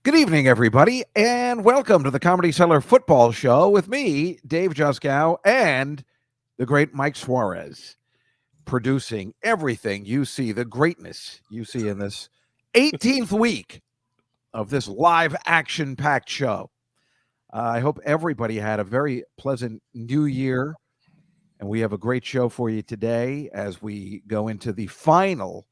Good evening, everybody, and welcome to the Comedy Cellar Football Show with me, Dave Juskow, and the great Mike Suarez, producing everything you see, the greatness you see in this 18th week of this live action packed show. I hope everybody had a very pleasant new year, and we have a great show for you today as we go into the final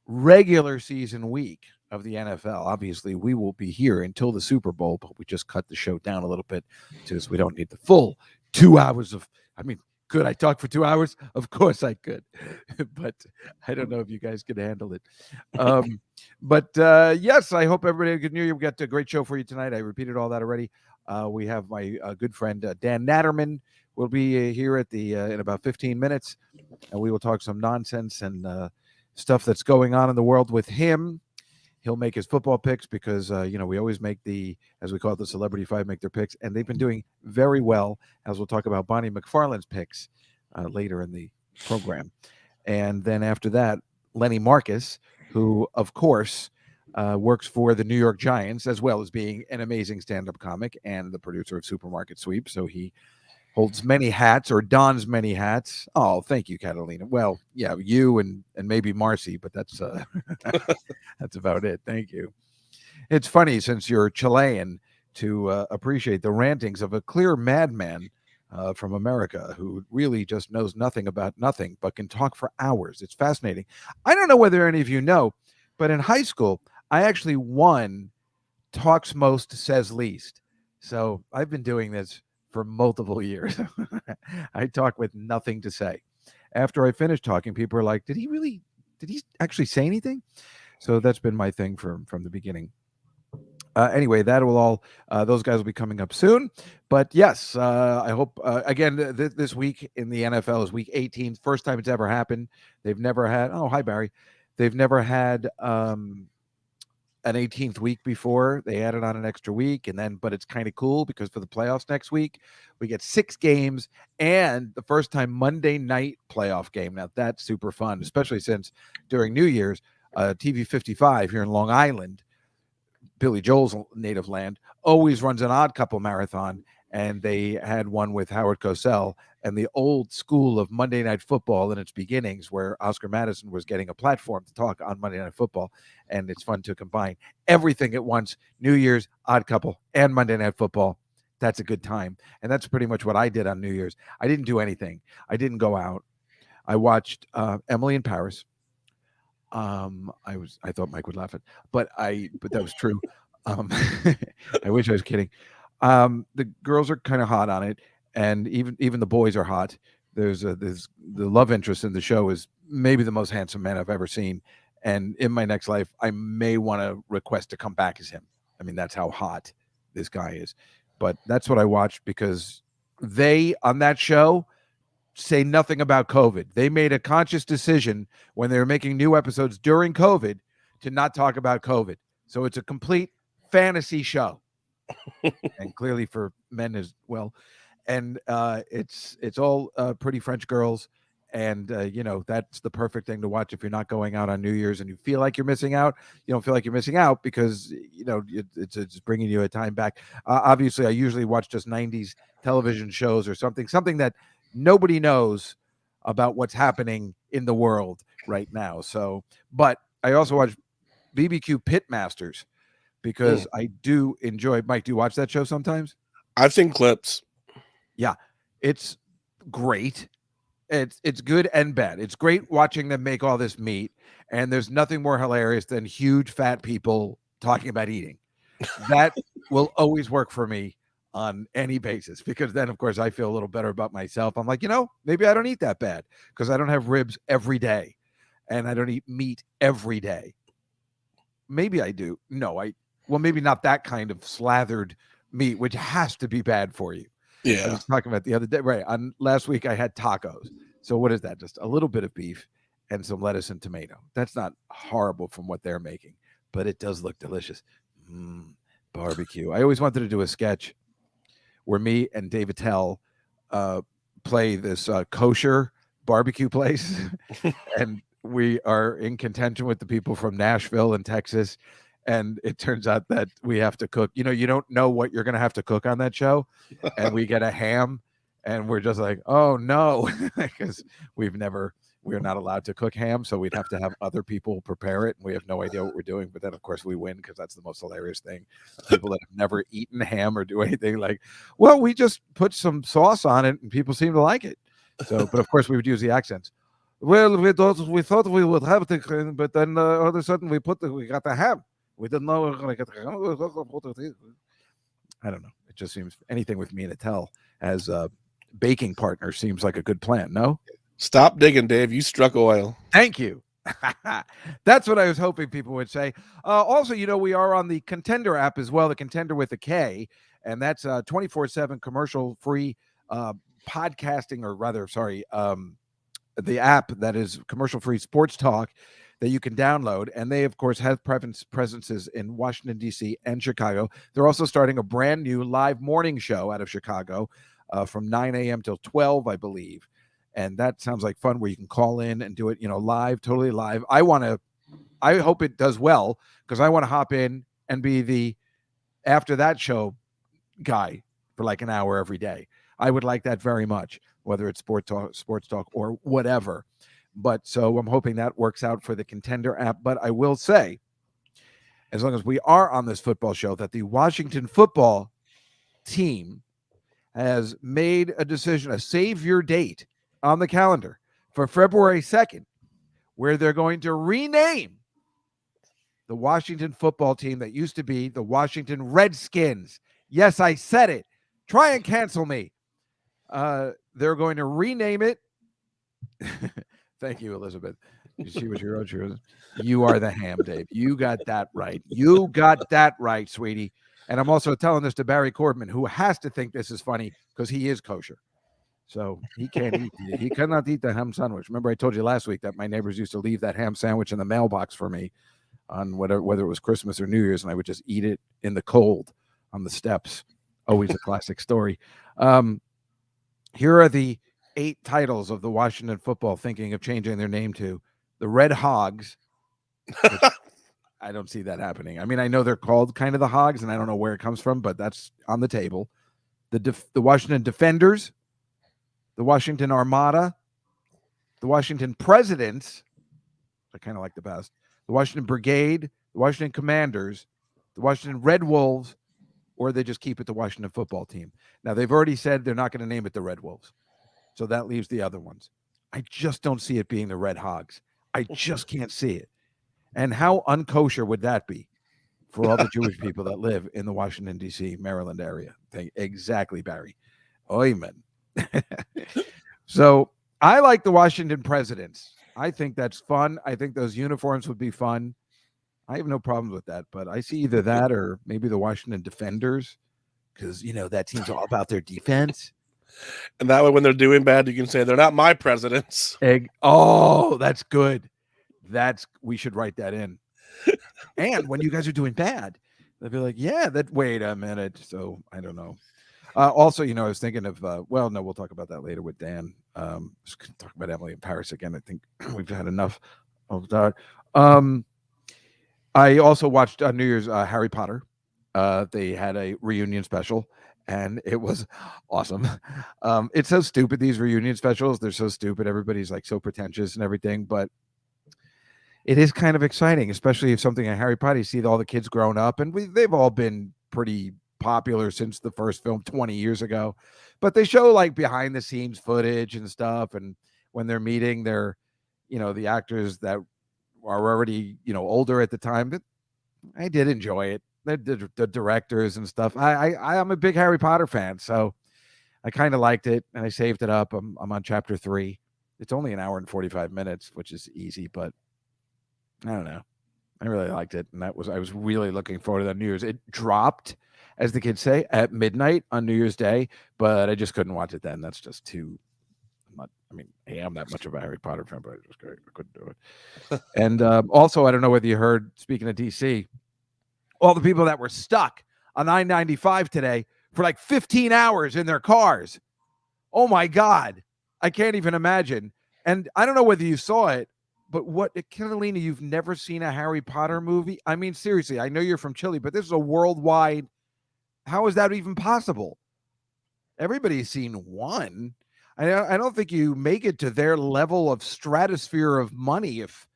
regular season week of the NFL. Obviously, we will be here until the Super Bowl, but we just cut the show down a little bit because we don't need the full 2 hours of. I mean, could I talk for 2 hours? Of course I could, but I don't know if you guys can handle it. But yes, I hope everybody had a good New Year. We got a great show for you tonight. I repeated all that already. We have my good friend Dan Natterman will be here at the in about 15 minutes, and we will talk some nonsense and stuff that's going on in the world with him. He'll make his football picks because we always make the, as we call it, the Celebrity Five make their picks, and they've been doing very well. As we'll talk about Bonnie McFarlane's picks later in the program, and then after that, Lenny Marcus, who of course works for the New York Giants as well as being an amazing stand-up comic and the producer of Supermarket Sweep. So he holds many hats or dons many hats. Oh, thank you, Catalina. Well, yeah, you and maybe Marcy, but that's that's about it. Thank you. It's funny since you're Chilean to appreciate the rantings of a clear madman from America who really just knows nothing about nothing but can talk for hours. It's fascinating. I don't know whether any of you know, but in high school, I actually won Talks Most, Says Least. So I've been doing this for multiple years. I talk with nothing to say. After I finish talking, people are like, did he actually say anything? So that's been my thing from the beginning. Anyway, that will all those guys will be coming up soon. But yes, I hope again this week in the NFL is week 18, first time it's ever happened. They've never had. Oh, hi Barry. They've never had an 18th week before. They added on an extra week, and then but it's kind of cool because for the playoffs next week we get 6 games and the first time Monday night playoff game. Now that's super fun, especially since during New Year's TV 55 here in Long Island, Billy Joel's native land, always runs an Odd Couple marathon, and they had one with Howard Cosell and the old school of Monday Night Football in its beginnings, where Oscar Madison was getting a platform to talk on Monday Night Football, and it's fun to combine everything at once: New Year's, Odd Couple, and Monday Night Football. That's a good time, and that's pretty much what I did on New Year's. I didn't do anything. I didn't go out. I watched Emily in Paris. I thought Mike would laugh at, but that was true. Um, I wish I was kidding. The girls are kind of hot on it, and even the boys are hot. There's the love interest in the show is maybe the most handsome man I've ever seen, and in my next life, I may want to request to come back as him. I mean, that's how hot this guy is. But that's what I watched because they on that show say nothing about COVID. They made a conscious decision when they were making new episodes during COVID to not talk about COVID. So it's a complete fantasy show, and clearly for men as well. And it's all pretty French girls, and that's the perfect thing to watch if you're not going out on New Year's and you feel like you're missing out. You don't feel like you're missing out because it's bringing you a time back. Obviously, I usually watch just 90s television shows or something that nobody knows about what's happening in the world right now. So, but I also watch BBQ Pitmasters because I do enjoy. Mike, do you watch that show sometimes? I've seen clips. Yeah, it's great. It's good and bad. It's great watching them make all this meat, and there's nothing more hilarious than huge fat people talking about eating. That will always work for me on any basis because then, of course, I feel a little better about myself. I'm like, maybe I don't eat that bad because I don't have ribs every day, and I don't eat meat every day. Maybe I do. No, well, maybe not that kind of slathered meat, which has to be bad for you. I Yeah. was talking about the other day, right? On last week, I had tacos. So what is that? Just a little bit of beef and some lettuce and tomato. That's not horrible from what they're making, but it does look delicious. Barbecue. I always wanted to do a sketch where me and David Tell play this kosher barbecue place, and we are in contention with the people from Nashville and Texas, And it turns out that we have to cook. You don't know what you're going to have to cook on that show. And we get a ham and we're just like, oh no, because we're not allowed to cook ham. So we'd have to have other people prepare it. And we have no idea what we're doing. But then, of course, we win because that's the most hilarious thing. People that have never eaten ham or do anything like, well, we just put some sauce on it and people seem to like it. So, but of course, we would use the accents. Well, we thought we would have the, but then all of a sudden we got the ham. We didn't know we were going to get the. I don't know. It just seems anything with me and Attell as a baking partner seems like a good plan. No? Stop digging, Dave. You struck oil. Thank you. That's what I was hoping people would say. Also, we are on the Contender app as well, the Contender with a K, and that's 24/7 commercial-free podcasting, or rather, sorry, the app that is commercial-free sports talk that you can download. And they, of course, have presences in Washington, D.C. and Chicago. They're also starting a brand new live morning show out of Chicago from 9 a.m. till 12, I believe. And that sounds like fun where you can call in and do it, live, totally live. I hope it does well because I want to hop in and be the after that show guy for like an hour every day. I would like that very much, whether it's sports talk or whatever. But so I'm hoping that works out for the Contender app. But I will say, as long as we are on this football show, that the Washington football team has made a decision, a save your date on the calendar for February 2nd, where they're going to rename the Washington football team that used to be the Washington Redskins. Yes, I said it. Try and cancel me. They're going to rename it. Thank you, Elizabeth. You see what you wrote? You are the ham, Dave. You got that right. You got that right, sweetie. And I'm also telling this to Barry Cordman, who has to think this is funny because he is kosher. So he can't eat. He cannot eat the ham sandwich. Remember, I told you last week that my neighbors used to leave that ham sandwich in the mailbox for me on whether it was Christmas or New Year's, and I would just eat it in the cold on the steps. Always a classic story. Here are the 8 titles of the Washington football thinking of changing their name to the Red Hogs. I don't see that happening. I mean, I know they're called kind of the Hogs, and I don't know where it comes from, but that's on the table. The Washington Defenders, the Washington Armada, the Washington Presidents, I kind of like the best, the Washington Brigade, the Washington Commanders, the Washington Red Wolves, or they just keep it the Washington football team. Now, they've already said they're not going to name it the Red Wolves, so that leaves the other ones. I just don't see it being the Red Hogs. I just can't see it. And how unkosher would that be for all the Jewish people that live in the Washington, D.C., Maryland area? Exactly, Barry. Oiman. So I like the Washington Presidents. I think that's fun. I think those uniforms would be fun. I have no problems with that, but I see either that or maybe the Washington Defenders because, that team's all about their defense. And that way, when they're doing bad, you can say, they're not my presidents. Oh, that's good. We should write that in. And when you guys are doing bad, they'll be like, yeah, wait a minute. So I don't know. Also, I was thinking of, we'll talk about that later with Dan. Just talk about Emily in Paris again. I think we've had enough of that. I also watched New Year's Harry Potter. They had a reunion special, and it was awesome. It's so stupid, these reunion specials. They're so stupid. Everybody's like so pretentious and everything, but it is kind of exciting, especially if something like Harry Potter, you see all the kids grown up, and they've all been pretty popular since the first film 20 years ago. But they show like behind the scenes footage and stuff, and when they're meeting their, the actors that are already, older at the time. But I did enjoy it. The directors and stuff. I'm a big Harry Potter fan, so I kind of liked it, and I saved it up. I'm on chapter 3. It's only an hour and 45 minutes, which is easy, but I don't know. I really liked it, and I was really looking forward to that New Year's. It dropped, as the kids say, at midnight on New Year's Day, but I just couldn't watch it then. That's just too much. I mean, I am that much of a Harry Potter fan, but I couldn't do it. And also, I don't know whether you heard, speaking of DC, all the people that were stuck on I-95 today for like 15 hours in their cars. Oh, my God. I can't even imagine. And I don't know whether you saw it. But what, Catalina, you've never seen a Harry Potter movie? I mean, seriously, I know you're from Chile, but this is a worldwide. How is that even possible? Everybody's seen one. I don't think you make it to their level of stratosphere of money if,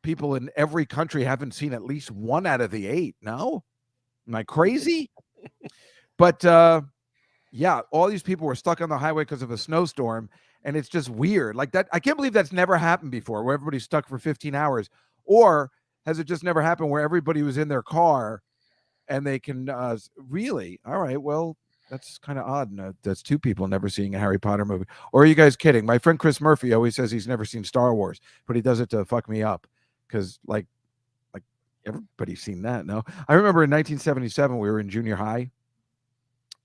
people in every country haven't seen at least one out of the 8. No? Am I crazy? But yeah, all these people were stuck on the highway because of a snowstorm, and it's just weird. Like that, I can't believe that's never happened before, where everybody's stuck for 15 hours. Or has it just never happened where everybody was in their car and they can really? All right, well, that's kind of odd. No, that's 2 people never seeing a Harry Potter movie. Or are you guys kidding? My friend Chris Murphy always says he's never seen Star Wars, but he does it to fuck me up because like everybody's seen that. No, I remember in 1977 we were in junior high,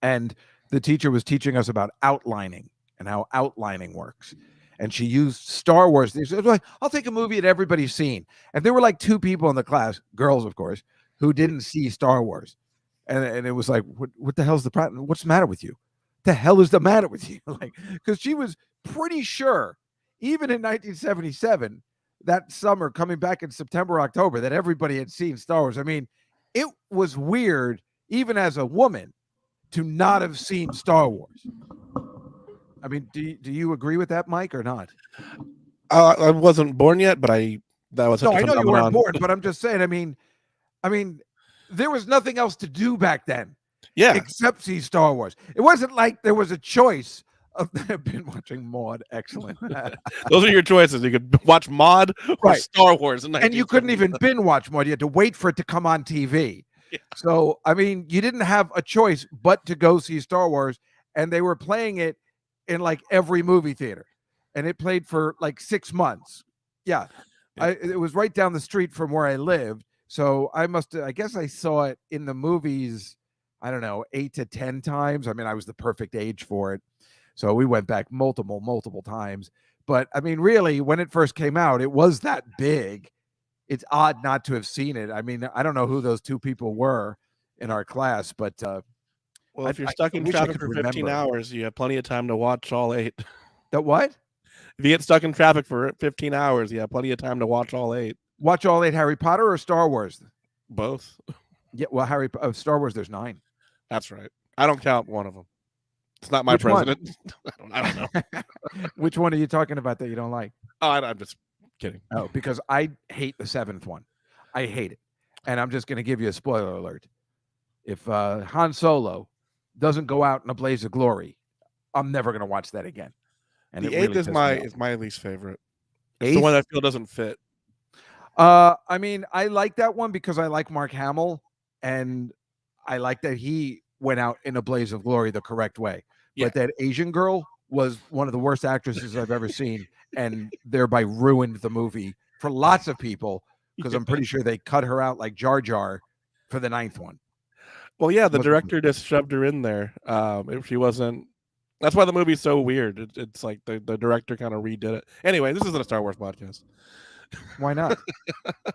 and the teacher was teaching us about outlining and how outlining works. And she used Star Wars. She said, like, I'll take a movie that everybody's seen. And there were like 2 people in the class, girls, of course, who didn't see Star Wars. And it was like, what the hell's the problem? What's the matter with you? The hell is the matter with you? Like, because she was pretty sure, even in 1977, that summer, coming back in September, October, that everybody had seen Star Wars. I mean, it was weird, even as a woman, to not have seen Star Wars. I mean, do you agree with that, Mike, or not? I wasn't born yet, but that was no. I know you weren't born, but I'm just saying. I mean, there was nothing else to do back then, except see Star Wars. It wasn't like there was a choice. I've been watching Maude. Excellent. Those are your choices. You could watch Maude or Star Wars, and you couldn't even binge watch Maude. You had to wait for it to come on TV. Yeah. So, I mean, you didn't have a choice but to go see Star Wars, and they were playing it in like every movie theater, and it played for like 6 months. Yeah. It was right down the street from where I lived. So I guess I saw it in the movies, I don't know, 8 to 10 times. I mean, I was the perfect age for it. So we went back multiple times. But I mean, really, when it first came out, it was that big. It's odd not to have seen it. I mean, I don't know who those 2 people were in our class, but well, if you're stuck in traffic for 15 hours, you have plenty of time to watch all 8. That what? If you get stuck in traffic for 15 hours, you have plenty of time to watch all 8. Watch all 8 Harry Potter or Star Wars? Both. Yeah, well, Star Wars, there's 9. That's right. I don't count one of them. It's not my Which president. I don't know. Which one are you talking about that you don't like? Oh, I'm just kidding. Oh, because I hate the 7th one. I hate it. And I'm just going to give you a spoiler alert. If Han Solo doesn't go out in a blaze of glory, I'm never going to watch that again. And the 8th is my least favorite. It's 8th? The one I feel doesn't fit. I mean, I like that one because I like Mark Hamill, and I like that he went out in a blaze of glory the correct way. Yeah. But that Asian girl was one of the worst actresses I've ever seen, and thereby ruined the movie for lots of people, because I'm pretty sure they cut her out like Jar Jar for the 9th one. Well, yeah, the director just shoved her in there. If she wasn't, that's why the movie's so weird. It's like the director kind of redid it. Anyway, this isn't a Star Wars podcast. Why not?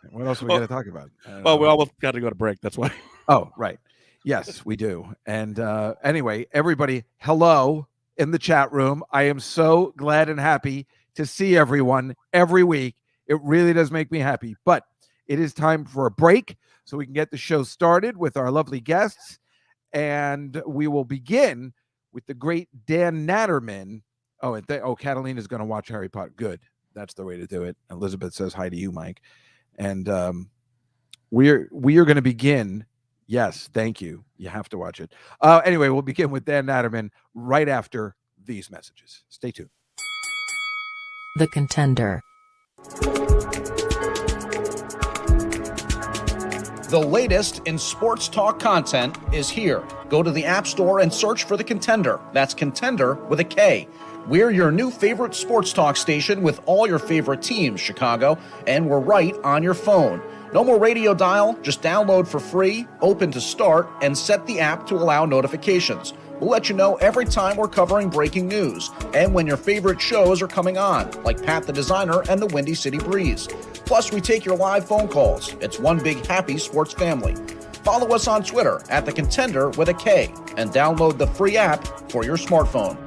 What else are we going to talk about? Well, we almost got to go to break. That's why. Oh, right. Yes, we do. And anyway, everybody, hello in the chat room. I am so glad and happy to see everyone every week. It really does make me happy. But it is time for a break so we can get the show started with our lovely guests. And we will begin with the great Dan Natterman. Oh, Catalina's going to watch Harry Potter. Good. That's the way to do it. Elizabeth says hi to you, Mike. And we are going to begin. Yes, thank you. You have to watch it. Anyway, we'll begin with Dan Natterman right after these messages. Stay tuned. The Contender. The latest in sports talk content is here. Go to the App Store and search for The Contender. That's Contender with a K. We're your new favorite sports talk station with all your favorite teams, Chicago, and we're right on your phone. No more radio dial, just download for free, open to start, and set the app to allow notifications. We'll let you know every time we're covering breaking news and when your favorite shows are coming on, like Pat the Designer and the Windy City Breeze. Plus, we take your live phone calls. It's one big happy sports family. Follow us on Twitter at The Contender with a K and download the free app for your smartphone.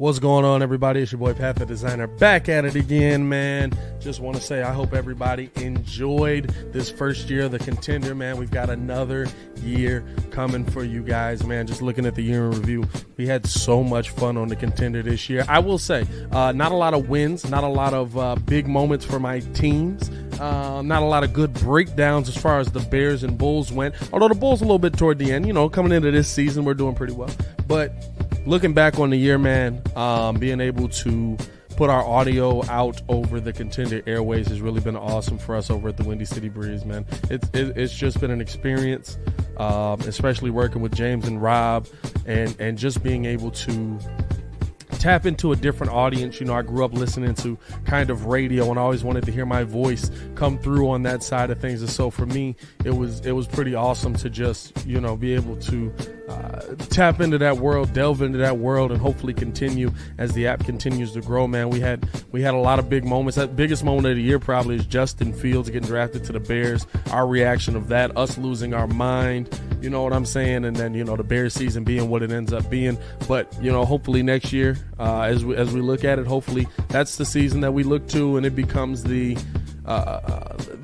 What's going on, everybody? It's your boy Pat the Designer back at it again, man. Just want to say I hope everybody enjoyed this first year of the Contender, man. We've got another year coming for you guys, man. Just looking at the year in review, we had so much fun on the Contender this year. I will say, not a lot of wins, not a lot of big moments for my teams. Not a lot of good breakdowns as far as the Bears and Bulls went. Although the Bulls a little bit toward the end, coming into this season, we're doing pretty well. But looking back on the year, man, being able to put our audio out over the Contender airways has really been awesome for us over at the Windy City Breeze, man. It's just been an experience, especially working with James and Rob and just being able to tap into a different audience. I grew up listening to kind of radio and I always wanted to hear my voice come through on that side of things. And so for me, it was pretty awesome to just, be able to tap into that world, delve into that world, and hopefully continue as the app continues to grow, man. We had a lot of big moments. That biggest moment of the year probably is Justin Fields getting drafted to the Bears. Our reaction of that, us losing our mind, you know what I'm saying? And then, the Bears season being what it ends up being. But, hopefully next year, as we look at it, hopefully that's the season that we look to, and it becomes the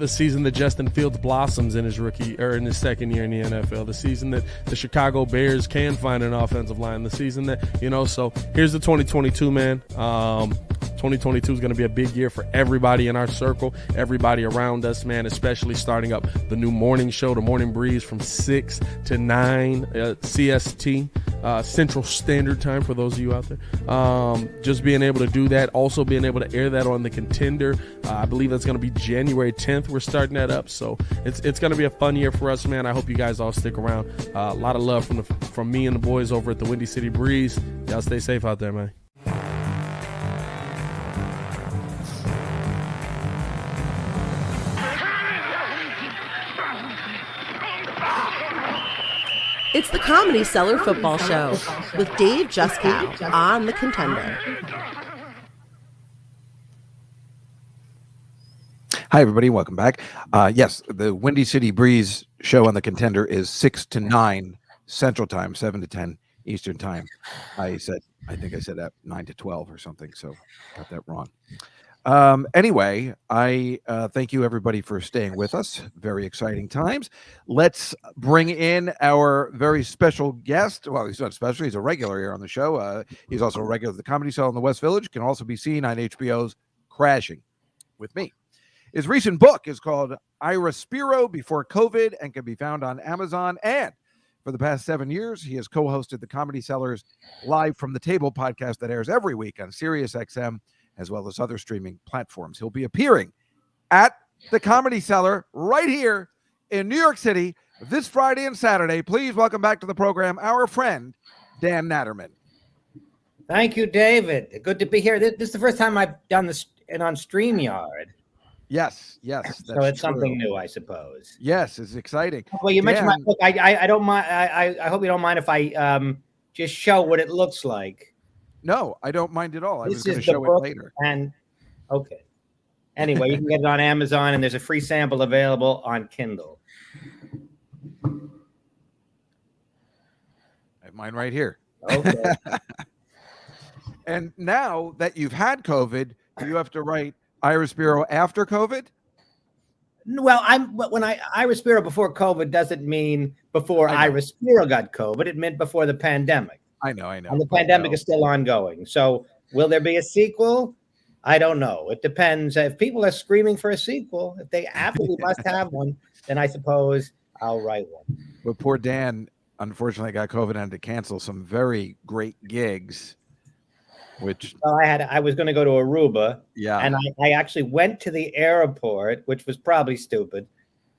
season that Justin Fields blossoms in in his second year in the NFL, the season that the Chicago Bears can find an offensive line, the season that, so here's the 2022, man. 2022 is going to be a big year for everybody in our circle, everybody around us, man, especially starting up the new morning show, the Morning Breeze, from 6 to 9 CST, Central Standard Time, for those of you out there. Just being able to do that, also being able to air that on the Contender. I believe that's going to be January 10th. We're starting that up, so it's going to be a fun year for us, man. I hope you guys all stick around. A lot of love from me and the boys over at the Windy City Breeze. Y'all stay safe out there, man. It's the Comedy Cellar Football Show with Dave Juskow on the Contender. Hi, everybody. Welcome back. Yes, the Windy City Breeze show on the Contender is 6 to 9 Central Time, 7 to 10 Eastern Time. I think I said that 9 to 12 or something, so got that wrong. Anyway, I thank you, everybody, for staying with us. Very exciting times. Let's bring in our very special guest. Well, he's not special. He's a regular here on the show. He's also a regular at the Comedy Cellar in the West Village. Can also be seen on HBO's Crashing with Me. His recent book is called Ira Spiro Before COVID and can be found on Amazon. And for the past 7 years, he has co-hosted the Comedy Cellar's Live from the Table podcast that airs every week on SiriusXM, as well as other streaming platforms. He'll be appearing at the Comedy Cellar right here in New York City this Friday and Saturday. Please welcome back to the program our friend, Dan Natterman. Thank you, David. Good to be here. This is the first time I've done this on StreamYard. Yes. So it's something new, I suppose. Yes, it's exciting. Well, you mentioned my book. I don't mind. I hope you don't mind if I just show what it looks like. No, I don't mind at all. I was going to show it later. And okay. Anyway, you can get it on Amazon, and there's a free sample available on Kindle. I have mine right here. Okay. And now that you've had COVID, you have to write Ira Spiro after COVID? Well, Ira Spiro before COVID doesn't mean before Ira Spiro got COVID. It meant before the pandemic. I know. And the pandemic is still ongoing. So will there be a sequel? I don't know. It depends. If people are screaming for a sequel, if they absolutely must have one, then I suppose I'll write one. But poor Dan, unfortunately, got COVID and had to cancel some very great gigs. Well, I was going to go to Aruba. Yeah. And I actually went to the airport, which was probably stupid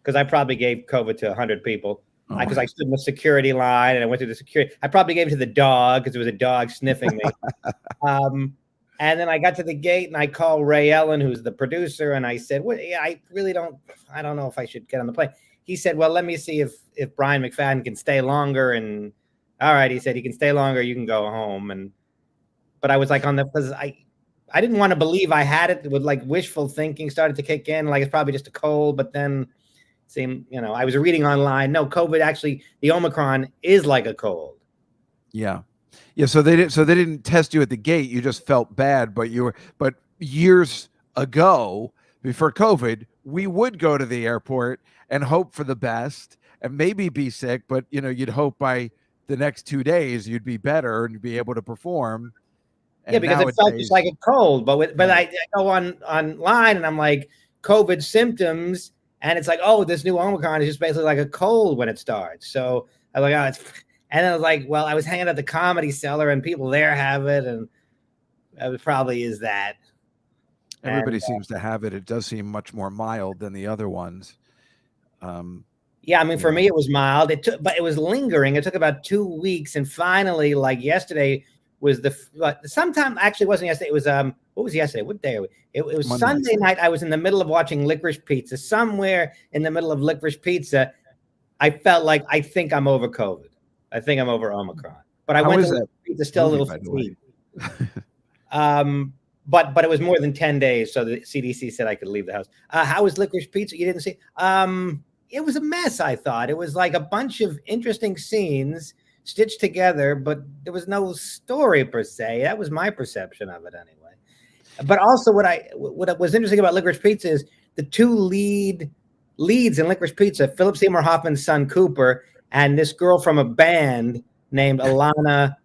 because I probably gave COVID to 100 people. Because I stood in the security line and I went through the security. I probably gave it to the dog because it was a dog sniffing me. And then I got to the gate and I called Ray Ellen, who's the producer, and I said, "Well, yeah, I don't know if I should get on the plane." He said, "Well, let me see if Brian McFadden can stay longer." And all right, he said, "He can stay longer. You can go home." But I was like because I didn't want to believe I had it. With like wishful thinking started to kick in, like it's probably just a cold. But then I was reading online. No, COVID actually, the Omicron is like a cold. Yeah. Yeah, so they didn't test you at the gate. You just felt bad, but years ago, before COVID, we would go to the airport and hope for the best and maybe be sick, but you'd hope by the next 2 days you'd be better and be able to perform. Yeah, And because it felt just like a cold. But I go online and I'm like, COVID symptoms, and it's like, oh, this new Omicron is just basically like a cold when it starts. So I was like, and then I was like, well, I was hanging at the Comedy Cellar and people there have it, and it probably is that. Everybody seems to have it. It does seem much more mild than the other ones. Yeah, I mean, for me, it was mild. But it was lingering. It took about 2 weeks, and finally, like yesterday was sometime actually it wasn't yesterday. It was what was yesterday? What day? It was Monday. Sunday night. I was in the middle of watching Licorice Pizza. Somewhere in the middle of Licorice Pizza, I felt like I think I'm over COVID. I think I'm over Omicron. But I went to Licorice Pizza still a little fatigued. But it was more than 10 days, so the CDC said I could leave the house. How was Licorice Pizza? You didn't see? It was a mess, I thought. It was like a bunch of interesting scenes stitched together, but there was no story per se. That was my perception of it anyway. But also what was interesting about Licorice Pizza is the two leads in Licorice Pizza, Philip Seymour Hoffman's son Cooper, and this girl from a band named Alana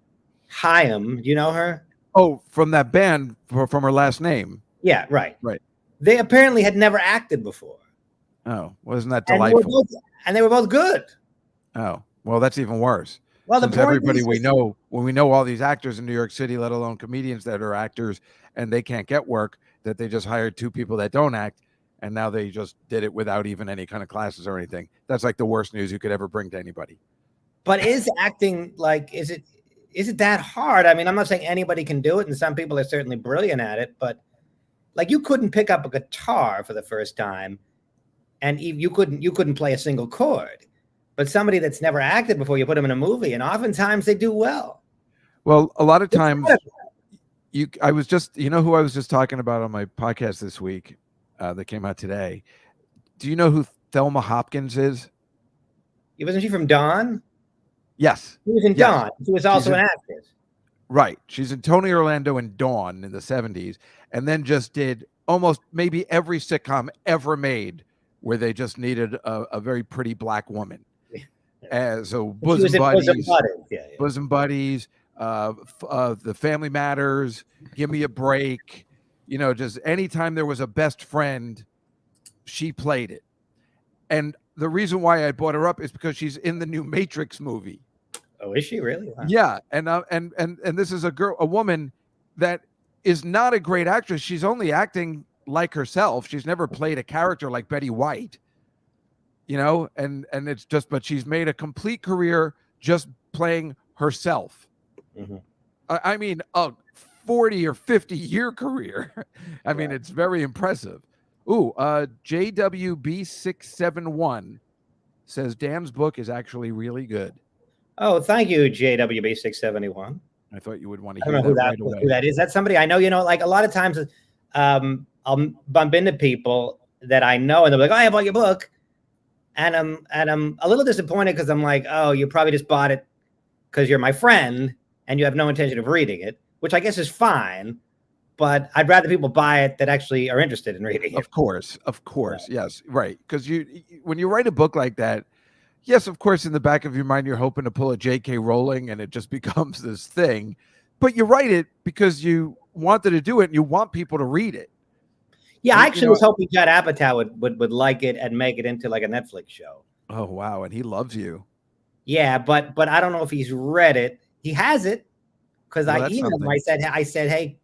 Hayam. Do you know her? Oh, from that band, from her last name. Yeah, right. Right. They apparently had never acted before. Oh, wasn't that delightful? And they were both good. Oh, well, that's even worse. Well, since everybody we know, when we know all these actors in New York City, let alone comedians that are actors, and they can't get work, that they just hired two people that don't act, and now they just did it without even any kind of classes or anything. That's like the worst news you could ever bring to anybody. But is acting like, is it that hard? I mean, I'm not saying anybody can do it, and some people are certainly brilliant at it, but like you couldn't pick up a guitar for the first time, and you couldn't play a single chord. But somebody that's never acted before, you put them in a movie, and oftentimes they do well. Well, a lot of times, I was just, who I was just talking about on my podcast this week that came out today. Do you know who Thelma Hopkins is? Wasn't she from Dawn? Yes. She was in Dawn. She was also an actress. Right. She's in Tony Orlando and Dawn in the 70s, and then just did almost maybe every sitcom ever made where they just needed a very pretty black woman. So Bosom Buddies, The Family Matters, Give Me a Break, just anytime there was a best friend, she played it. And the reason why I brought her up is because she's in the new Matrix movie. Oh, is she really? Wow. Yeah, and this is a woman that is not a great actress. She's only acting like herself. She's never played a character like Betty White. And it's just, but she's made a complete career just playing herself. Mm-hmm. I mean, a 40 or 50 year career. I mean, it's very impressive. Ooh, JWB671 says Dan's book is actually really good. Oh, thank you, JWB671. I thought you would want to hear that right away. Who that is. That's somebody I know, like a lot of times I'll bump into people that I know and they're like, oh, I bought your book. And I'm a little disappointed because I'm like, oh, you probably just bought it because you're my friend and you have no intention of reading it, which I guess is fine. But I'd rather people buy it that actually are interested in reading it. Of course. Yes, right. Because when you write a book like that, yes, of course, in the back of your mind, you're hoping to pull a J.K. Rowling and it just becomes this thing. But you write it because you wanted to do it and you want people to read it. Yeah, I actually was hoping Judd Apatow would like it and make it into like a Netflix show. Oh, wow. And he loves you. Yeah, but I don't know if he's read it. He has it because I emailed him. I said, hey,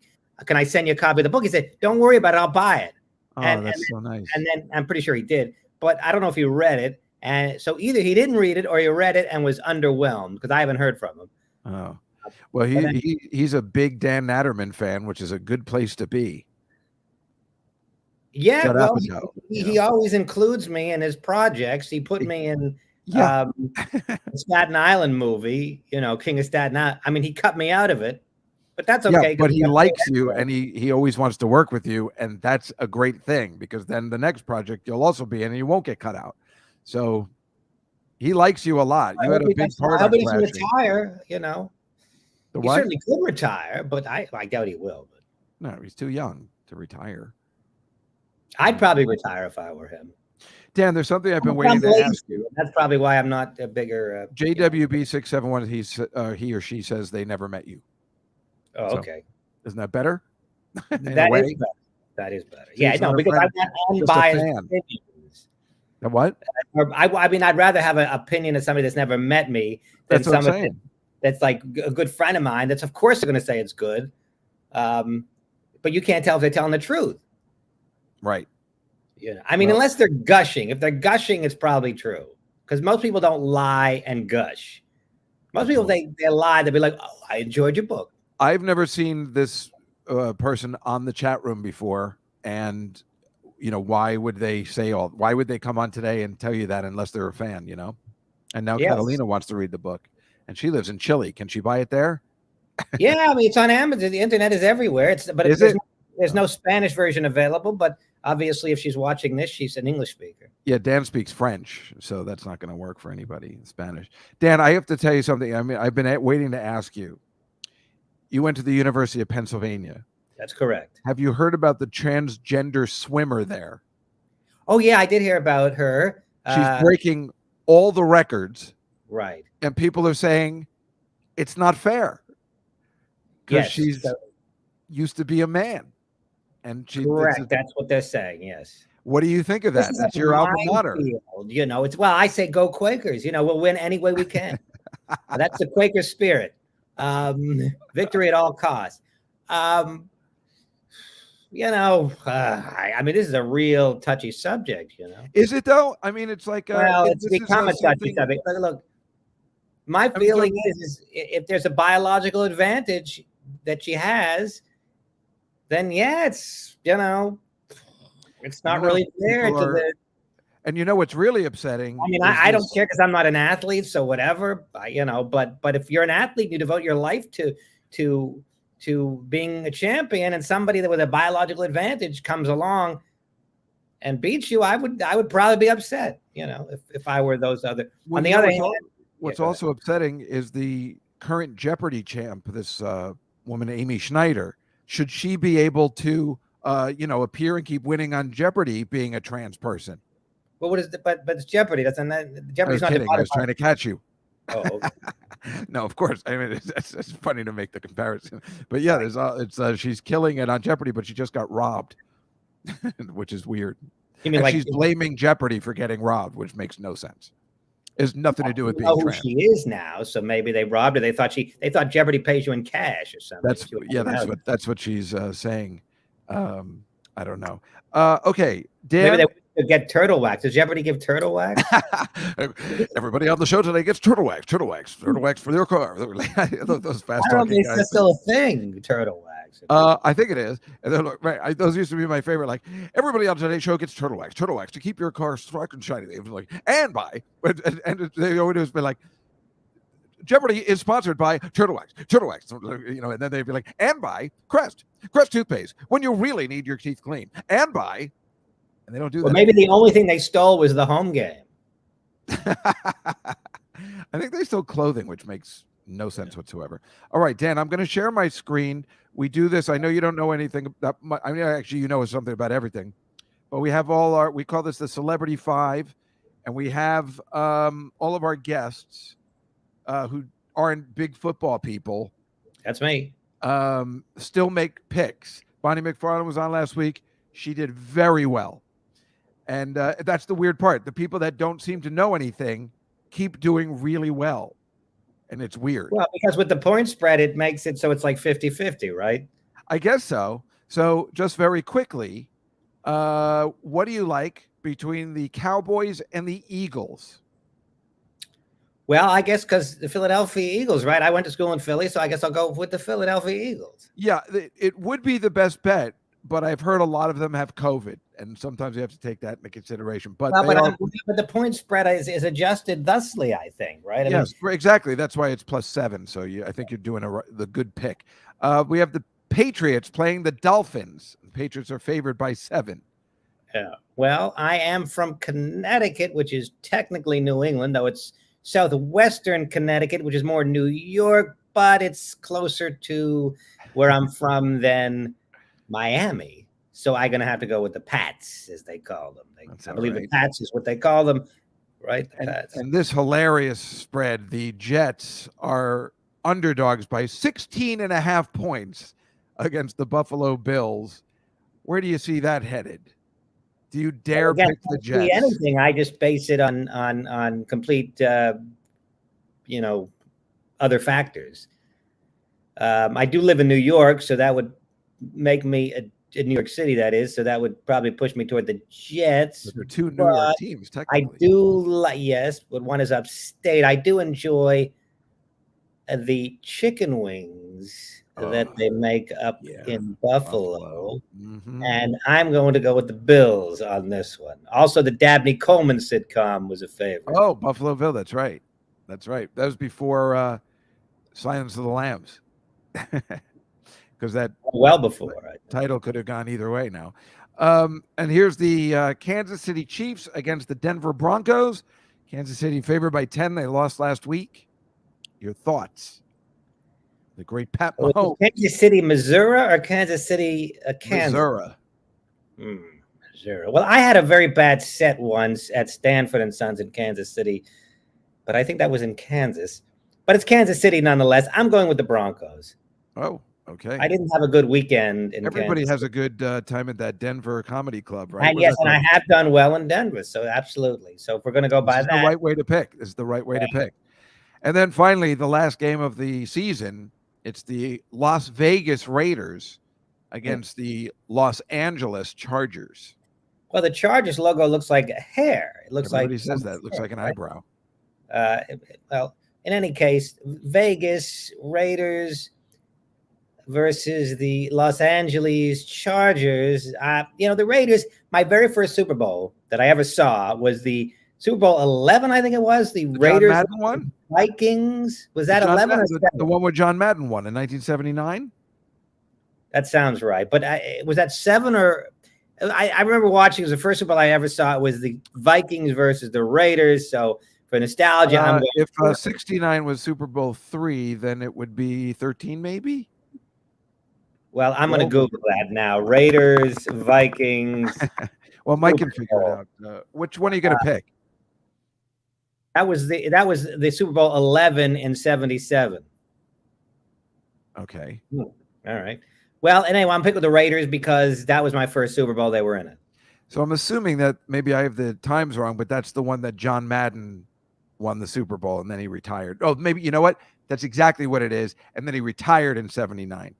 can I send you a copy of the book? He said, don't worry about it. I'll buy it. Oh, that's so nice. And then I'm pretty sure he did. But I don't know if he read it. And so either he didn't read it or he read it and was underwhelmed because I haven't heard from him. Oh, well, he's a big Dan Natterman fan, which is a good place to be. Yeah, well, he always includes me in his projects. He put me in Staten Island movie, King of Staten Island. I mean, he cut me out of it, but that's okay. Yeah, but he likes you and he always wants to work with you. And that's a great thing because then the next project you'll also be in and you won't get cut out. So he likes you a lot. You had a big part of it. Retire, The He what? certainly could retire, but I doubt he will. But No, he's too young to retire. I'd probably retire if I were him. Dan, there's something I've been I'm waiting to lazy, ask you. That's probably why I'm not a bigger. JWB671. He or she says they never met you. Oh, So, okay. Isn't that better? In a That way? is better. That is better. So Yeah, he's no, not a because friend, I want just a unbiased fan. opinions. The what? I mean, I'd rather have an opinion of somebody that's never met me than That's what I'm somebody saying. that's like a good friend of mine. That's of course they're going to say it's good, but you can't tell if they're telling the truth. Right. You know, I mean, Well- unless they're gushing. If they're gushing, it's probably true because most people don't lie and gush. Most people they lie. They'll be like, "Oh, I enjoyed your book." I've never seen this person on the chat room before, and why would they why would they come on today and tell you that unless they're a fan? And now Yes. Catalina wants to read the book, and she lives in Chile. Can she buy it there? Yeah, I mean, it's on Amazon. The internet is everywhere. There's no Spanish version available, but obviously, if she's watching this, she's an English speaker. Yeah, Dan speaks French, so that's not going to work for anybody in Spanish. Dan, I have to tell you something. I mean, I've been waiting to ask you. You went to the University of Pennsylvania. That's correct. Have you heard about the transgender swimmer there? Oh yeah, I did hear about her. She's breaking all the records, Right. and people are saying it's not fair because Yes, she's used to be a man, and she. Correct. That's what they're saying. Yes. What do you think of that? This is That's like your alma a mater. minefield, it's I say go Quakers. We'll win any way we can. That's the Quaker spirit. Victory at all costs. I mean, this is a real touchy subject. Is it though? I mean, it's like it's this is, become a touchy something- subject. Look, my feeling is if there's a biological advantage that she has, then yeah, it's it's not really fair to the. And what's really upsetting? I mean, I don't care because I'm not an athlete, so whatever. But if you're an athlete, you devote your life to being a champion, and somebody that with a biological advantage comes along and beats you, I would probably be upset. If I were those other. On the other hand, what's also upsetting is the current Jeopardy champ, this woman Amy Schneider. Should she be able to, appear and keep winning on Jeopardy, being a trans person? Well, what is but it's Jeopardy. Jeopardy's not. I was trying to catch you. Oh, okay. No, of course. I mean, it's funny to make the comparison, but yeah, she's killing it on Jeopardy, but she just got robbed, which is weird. You mean and she's blaming Jeopardy for getting robbed, which makes no sense. It's nothing to do with being trans. Who she is now, so maybe they robbed her. They thought Jeopardy pays you in cash or something. That's what she's saying. I don't know. Okay, Dan. Maybe they get turtle wax. Does Jeopardy give turtle wax? Everybody on the show today gets turtle wax for their car. Those fast I don't talking think guys. that's still a thing. Turtle wax. I think it is. And then, those used to be my favorite. Like, everybody on today's show gets turtle wax to keep your car stark and shiny. They were like, and and they always be like, Jeopardy is sponsored by Turtle Wax, and then they'd be like, and by Crest toothpaste when you really need your teeth clean, and by, and they don't do that. Maybe the only thing they stole was the home game. I think they stole clothing, which makes no sense whatsoever. All right, Dan, I'm going to share my screen. We do this. I know you don't know anything about. I mean, actually, you know something about everything, but we have we call this the Celebrity Five, and we have all of our guests. Who aren't big football people. That's me. Still make picks. Bonnie McFarlane was on last week. She did very well. And that's the weird part. The people that don't seem to know anything keep doing really well. And it's weird. Well, because with the point spread, it makes it so it's like 50-50, right? I guess so. So just very quickly, what do you like between the Cowboys and the Eagles? Well, I guess because the Philadelphia Eagles, right? I went to school in Philly, so I guess I'll go with the Philadelphia Eagles. Yeah, it would be the best bet, but I've heard a lot of them have COVID, and sometimes you have to take that into consideration. But, but the point spread is adjusted thusly, I think, right? Yes, exactly. That's why it's +7. So I think you're doing the good pick. We have the Patriots playing the Dolphins. The Patriots are favored by 7. Yeah. Well, I am from Connecticut, which is technically New England, though it's southwestern Connecticut, which is more New York but it's closer to where I'm from than Miami. So I'm going to have to go with the Pats, as they call them. I believe the Pats is what they call them, right? The Pats. And this hilarious spread, the Jets are underdogs by 16.5 points against the Buffalo Bills. Where do you see that headed? Do you dare pick the Jets? Anything. I just base it on complete, other factors. I do live in New York, so that would make me in New York City. That is, so that would probably push me toward the Jets. But they're two New York teams, technically. I do yes, but one is upstate. I do enjoy the chicken wings that they make up in Buffalo. Mm-hmm. And I'm going to go with the Bills on this one. Also, the Dabney Coleman sitcom was a favorite. Oh, Buffalo Bill. That's right. That's right. That was before Silence of the Lambs. Because that before title could have gone either way now. And here's the Kansas City Chiefs against the Denver Broncos. Kansas City favored by 10. They lost last week. Your thoughts? The great Pat Mahomes. Kansas City, Missouri, or Kansas City, Kansas? Missouri. Missouri. Well, I had a very bad set once at Stanford and Sons in Kansas City, but I think that was in Kansas. But it's Kansas City nonetheless. I'm going with the Broncos. Oh, okay. I didn't have a good weekend in Everybody Kansas has a good time at that Denver comedy club, right? And yes, and I have done well in Denver, so absolutely. So if we're going to go by that, the right way to pick. This is the right way to pick. And then finally, the last game of the season, it's the Las Vegas Raiders against the Los Angeles Chargers. Well, the Chargers logo looks like a hair. It looks Everybody like says that. It looks like an eyebrow. Well, in any case, Vegas Raiders versus the Los Angeles Chargers. The Raiders, my very first Super Bowl that I ever saw was the Super Bowl 11, I think it was. The Raiders John Madden one? Vikings. Was that 11 or 7? The one where John Madden won in 1979? That sounds right. But was that 7 or... I remember watching, it was the first Super Bowl I ever saw. It was the Vikings versus the Raiders. So for nostalgia, if 69 was Super Bowl 3, then it would be 13 maybe? Well, I'm going to Google that now. Raiders, Vikings. Well, Mike can figure it out. Which one are you going to pick? That was the Super Bowl 11 in 77. Okay. All right. Well, anyway, I'm picking the Raiders because that was my first Super Bowl. They were in it. So I'm assuming that maybe I have the times wrong, but that's the one that John Madden won the Super Bowl and then he retired. Oh, maybe, you know what? That's exactly what it is. And then he retired in 79.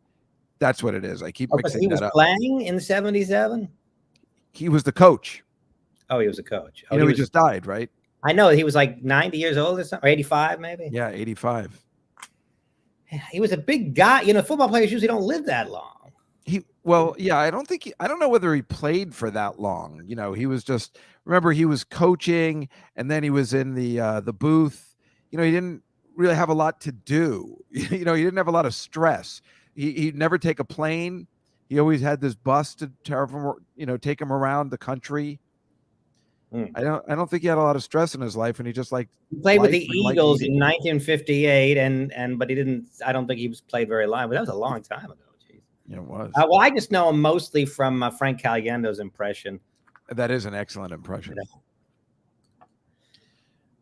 That's what it is. I keep mixing that up. He was playing in 77? He was the coach. Oh, he was a coach. Oh, he just died, right? I know. He was like 90 years old or something, or 85 maybe. Yeah, 85. He was a big guy. Football players usually don't live that long. I don't know whether he played for that long. He was just, remember, he was coaching and then he was in the booth. He didn't really have a lot to do. He didn't have a lot of stress. He'd never take a plane. He always had this bus to take him around the country. I don't think he had a lot of stress in his life, and he just he played with the Eagles in 1958, but he didn't. I don't think he was played very long. But that was a long time ago. Geez. Yeah, it was. Well, I just know him mostly from Frank Caliendo's impression. That is an excellent impression.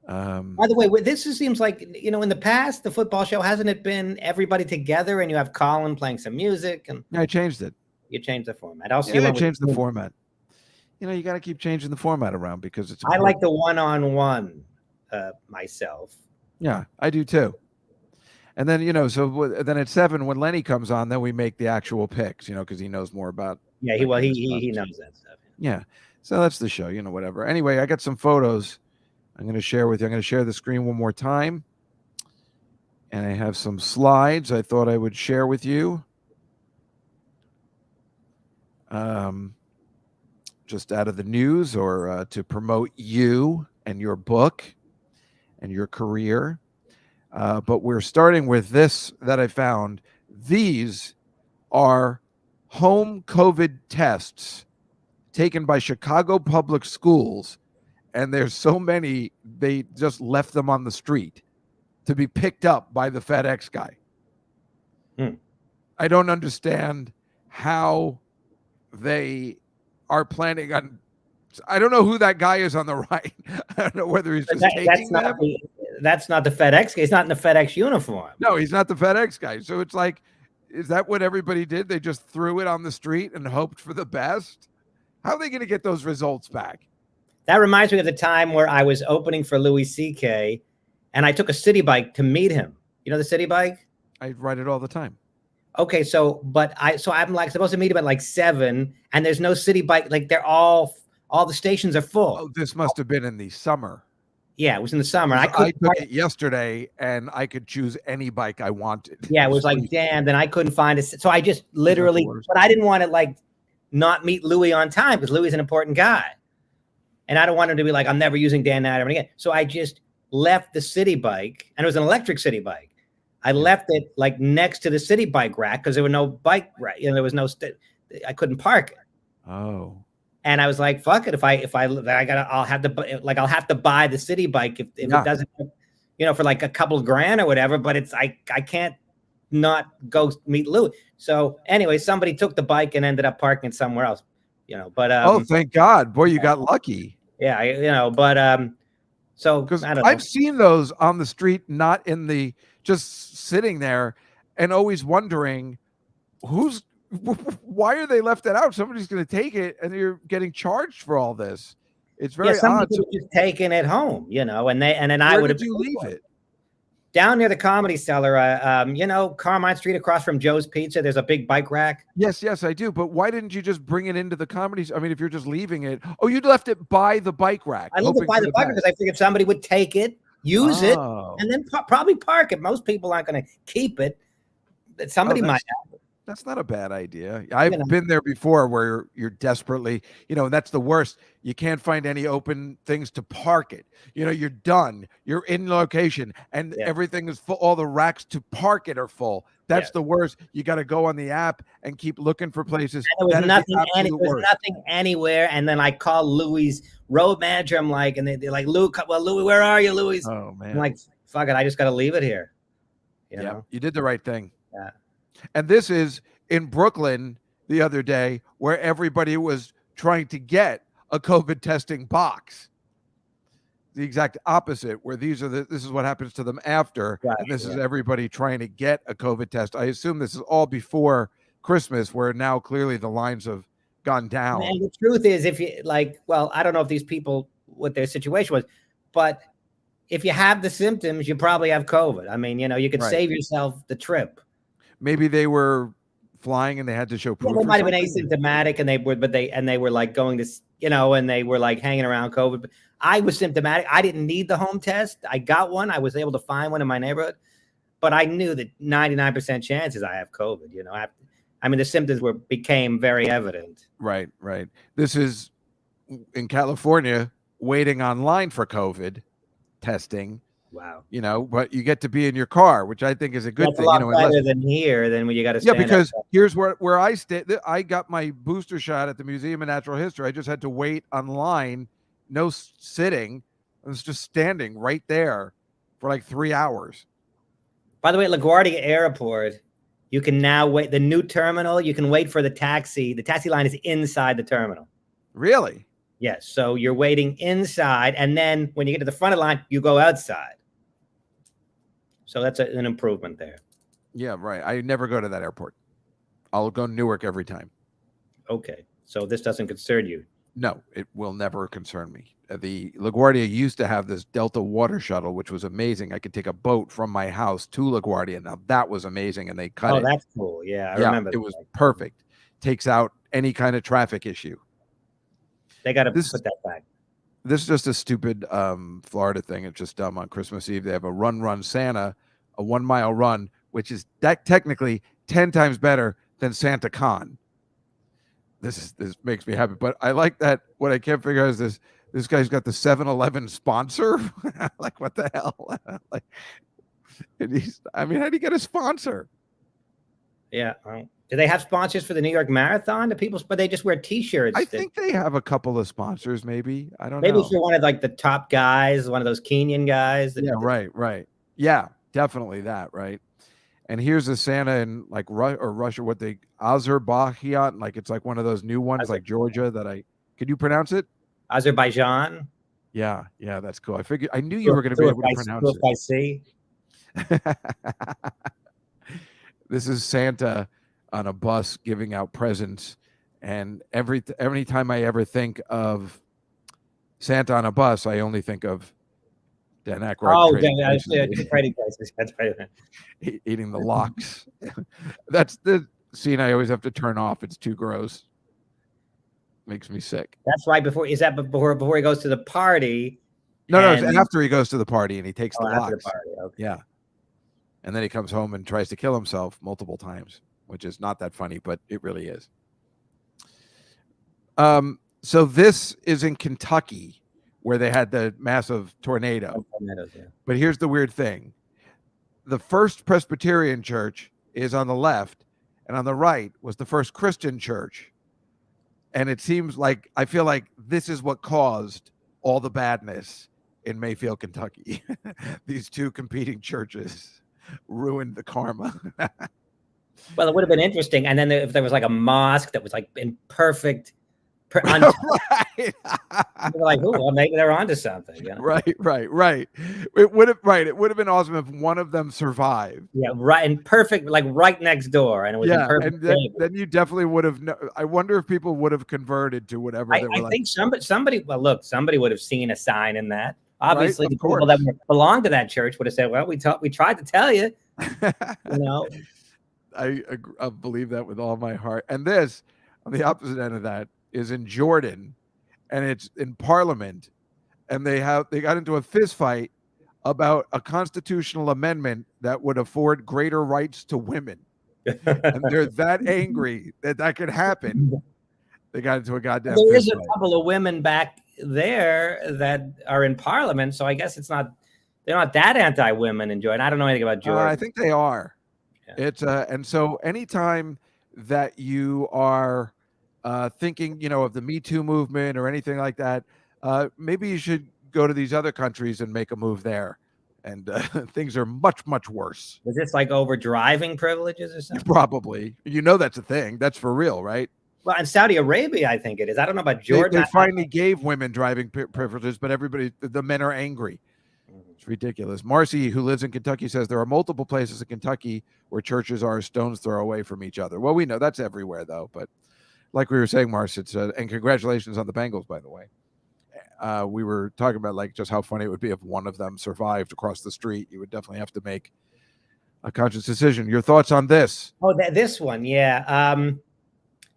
By the way, this seems like in the past, the football show, hasn't it been everybody together and you have Colin playing some music? And I changed it. You changed the format. I changed the format. You got to keep changing the format around because it's. I like the one-on-one myself. Yeah, I do too. And then so then at 7 when Lenny comes on, then we make the actual picks. Because he knows more about. Yeah, he knows that stuff. Yeah, so that's the show. Whatever. Anyway, I got some photos I'm going to share with you. I'm going to share the screen one more time, and I have some slides I thought I would share with you. Just out of the news or to promote you and your book and your career. But we're starting with this that I found. These are home COVID tests taken by Chicago public schools. And there's so many, they just left them on the street to be picked up by the FedEx guy. I don't understand how they are planning on. I don't know who that guy is on the right. I don't know whether he's just taking them. That's not the FedEx guy. He's not in the FedEx uniform. No, he's not the FedEx guy. So it's like, is that what everybody did? They just threw it on the street and hoped for the best? How are they going to get those results back? That reminds me of the time where I was opening for Louis C.K. and I took a city bike to meet him. You know the city bike? I ride it all the time. Okay, so I'm like supposed to meet him at like 7, and there's no city bike. Like all the stations are full. Oh, this must have been in the summer. Yeah, it was in the summer. I took it yesterday, and I could choose any bike I wanted. Yeah, it was like, damn, then I couldn't find it. So I just literally, but I didn't want to like not meet Louis on time because Louis is an important guy. And I don't want him to be like, I'm never using Dan Natterman again. So I just left the city bike, and it was an electric city bike. I left it like next to the city bike rack because there were no bike rack. You know, there was no, I couldn't park it. Oh. And I was like, fuck it. I'll have to buy the city bike if it doesn't, you know, for like a couple of grand or whatever, but I can't not go meet Louis. So anyway, somebody took the bike and ended up parking it somewhere else, you know, but, oh, thank God. Boy, you got lucky. Yeah. So because I've seen those on the street, not in the, just sitting there and always wondering why are they left it out? Somebody's going to take it and you're getting charged for all this. It's very odd. Just taking it home, you know, and then I would have leave it down near the Comedy Cellar. You know, Carmine Street across from Joe's Pizza. There's a big bike rack. Yes, I do. But why didn't you just bring it into the comedy? I mean, if you're just leaving it, you left it by the bike rack. I left it by the bike rack because I figured somebody would take it, use it, and then probably park it. Most people aren't going to keep it. Somebody might have. That's not a bad idea. I've been there before where you're desperately, you know, and that's the worst. You can't find any open things to park it. You know, you're done. You're in location and everything is full. All the racks to park it are full. That's the worst. You got to go on the app and keep looking for places. And there was nothing anywhere. And then I called Louis' road manager. I'm like, and they're like, Louis, where are you, Louis? Oh, man. I'm like, fuck it. I just got to leave it here. You know? You did the right thing. Yeah. And this is in Brooklyn the other day where everybody was trying to get a COVID testing box. The exact opposite, where this is what happens to them after. Right, and this is everybody trying to get a COVID test. I assume this is all before Christmas, where now clearly the lines have gone down. And the truth is, if you I don't know if these people, what their situation was, but if you have the symptoms, you probably have COVID. I mean, you know, you could save yourself the trip. Maybe they were flying and they had to show proof. They might have been asymptomatic and they were like going to, you know, and they were like hanging around COVID. But I was symptomatic. I didn't need the home test. I got one. I was able to find one in my neighborhood, but I knew that 99% chances I have COVID. You know, I mean, the symptoms became very evident. Right. This is in California, waiting online for COVID testing. Wow. You know, but you get to be in your car, which I think is a good thing. A lot better than here, than when you got to stand because here's where I stay. I got my booster shot at the Museum of Natural History. I just had to wait online, no sitting. I was just standing right there for like 3 hours. By the way, at LaGuardia Airport, you can now wait. The new terminal, you can wait for the taxi. The taxi line is inside the terminal. Really? Yes. So you're waiting inside, and then when you get to the front of the line, you go outside. So that's an improvement there. Yeah, right. I never go to that airport. I'll go Newark every time. Okay. So this doesn't concern you? No, it will never concern me. The LaGuardia used to have this Delta water shuttle, which was amazing. I could take a boat from my house to LaGuardia. Now, that was amazing, and they cut it. Oh, that's cool. Yeah, I remember. It was perfect. Takes out any kind of traffic issue. They got to put that back. This is just a stupid Florida thing. It's just dumb. On Christmas Eve, they have a Run Santa, a 1 mile run, which is technically 10 times better than Santa Con. This makes me happy. But I like that. What I can't figure out is this guy's got the 7-Eleven sponsor. Like, what the hell? Like, how do you get a sponsor? Yeah. Do they have sponsors for the New York Marathon? But they just wear T-shirts. I think they have a couple of sponsors, maybe. I don't know. Maybe if you're one of like the top guys, one of those Kenyan guys. Right. Yeah, definitely that, right? And here's a Santa in like Russia, what they Azerbaijan, like it's like one of those new ones like Georgia that could you pronounce it? Azerbaijan. Yeah, that's cool. I knew you were going to be able to pronounce it. I see. This is Santa on a bus giving out presents, and every time I ever think of Santa on a bus, I only think of Dan Aykroyd. Oh, Trading Places. That's right. Eating the locks. That's the scene I always have to turn off. It's too gross. Makes me sick. That's right. Before he goes to the party? No, it's after he goes to the party and he takes the locks. The party. Okay. Yeah. And then he comes home and tries to kill himself multiple times, which is not that funny, but it really is. So this is in Kentucky where they had the massive tornado. But here's the weird thing. The First Presbyterian Church is on the left, and on the right was the First Christian Church. And it seems like, I feel like this is what caused all the badness in Mayfield, Kentucky. These two competing churches ruined the karma. Well, it would have been interesting. And then if there was like a mosque that was like in perfect, right. like, oh, well, maybe they're onto something. You know? Right. It would have been awesome if one of them survived. Yeah, right, and perfect, like right next door, and it was and then you definitely would have. I wonder if people would have converted to whatever. I think somebody. Well, look, somebody would have seen a sign in that. Obviously, right? The people that belonged to that church would have said, "Well, we tried to tell you." You know, I believe that with all my heart. And this, on the opposite end of that, is in Jordan, and it's in Parliament, and they got into a fist fight about a constitutional amendment that would afford greater rights to women, and they're that angry that could happen. They got into a goddamn. There is a couple of women back there that are in Parliament, so I guess they're not that anti-women in Jordan. I don't know anything about Jordan. I think they are. Yeah. It's and so anytime that you are thinking, of the Me Too movement or anything like that, maybe you should go to these other countries and make a move there. And things are much, much worse. Is this like over driving privileges or something? Probably. That's a thing. That's for real, right? Well, in Saudi Arabia, I think it is. I don't know about Jordan. They finally gave women driving privileges, but the men are angry. It's ridiculous. Marcy, who lives in Kentucky, says there are multiple places in Kentucky where churches are a stone's throw away from each other. Well, we know that's everywhere, though. But like we were saying, Marcy, and congratulations on the Bengals, by the way. We were talking about like just how funny it would be if one of them survived across the street. You would definitely have to make a conscious decision. Your thoughts on this? Oh, this one, yeah.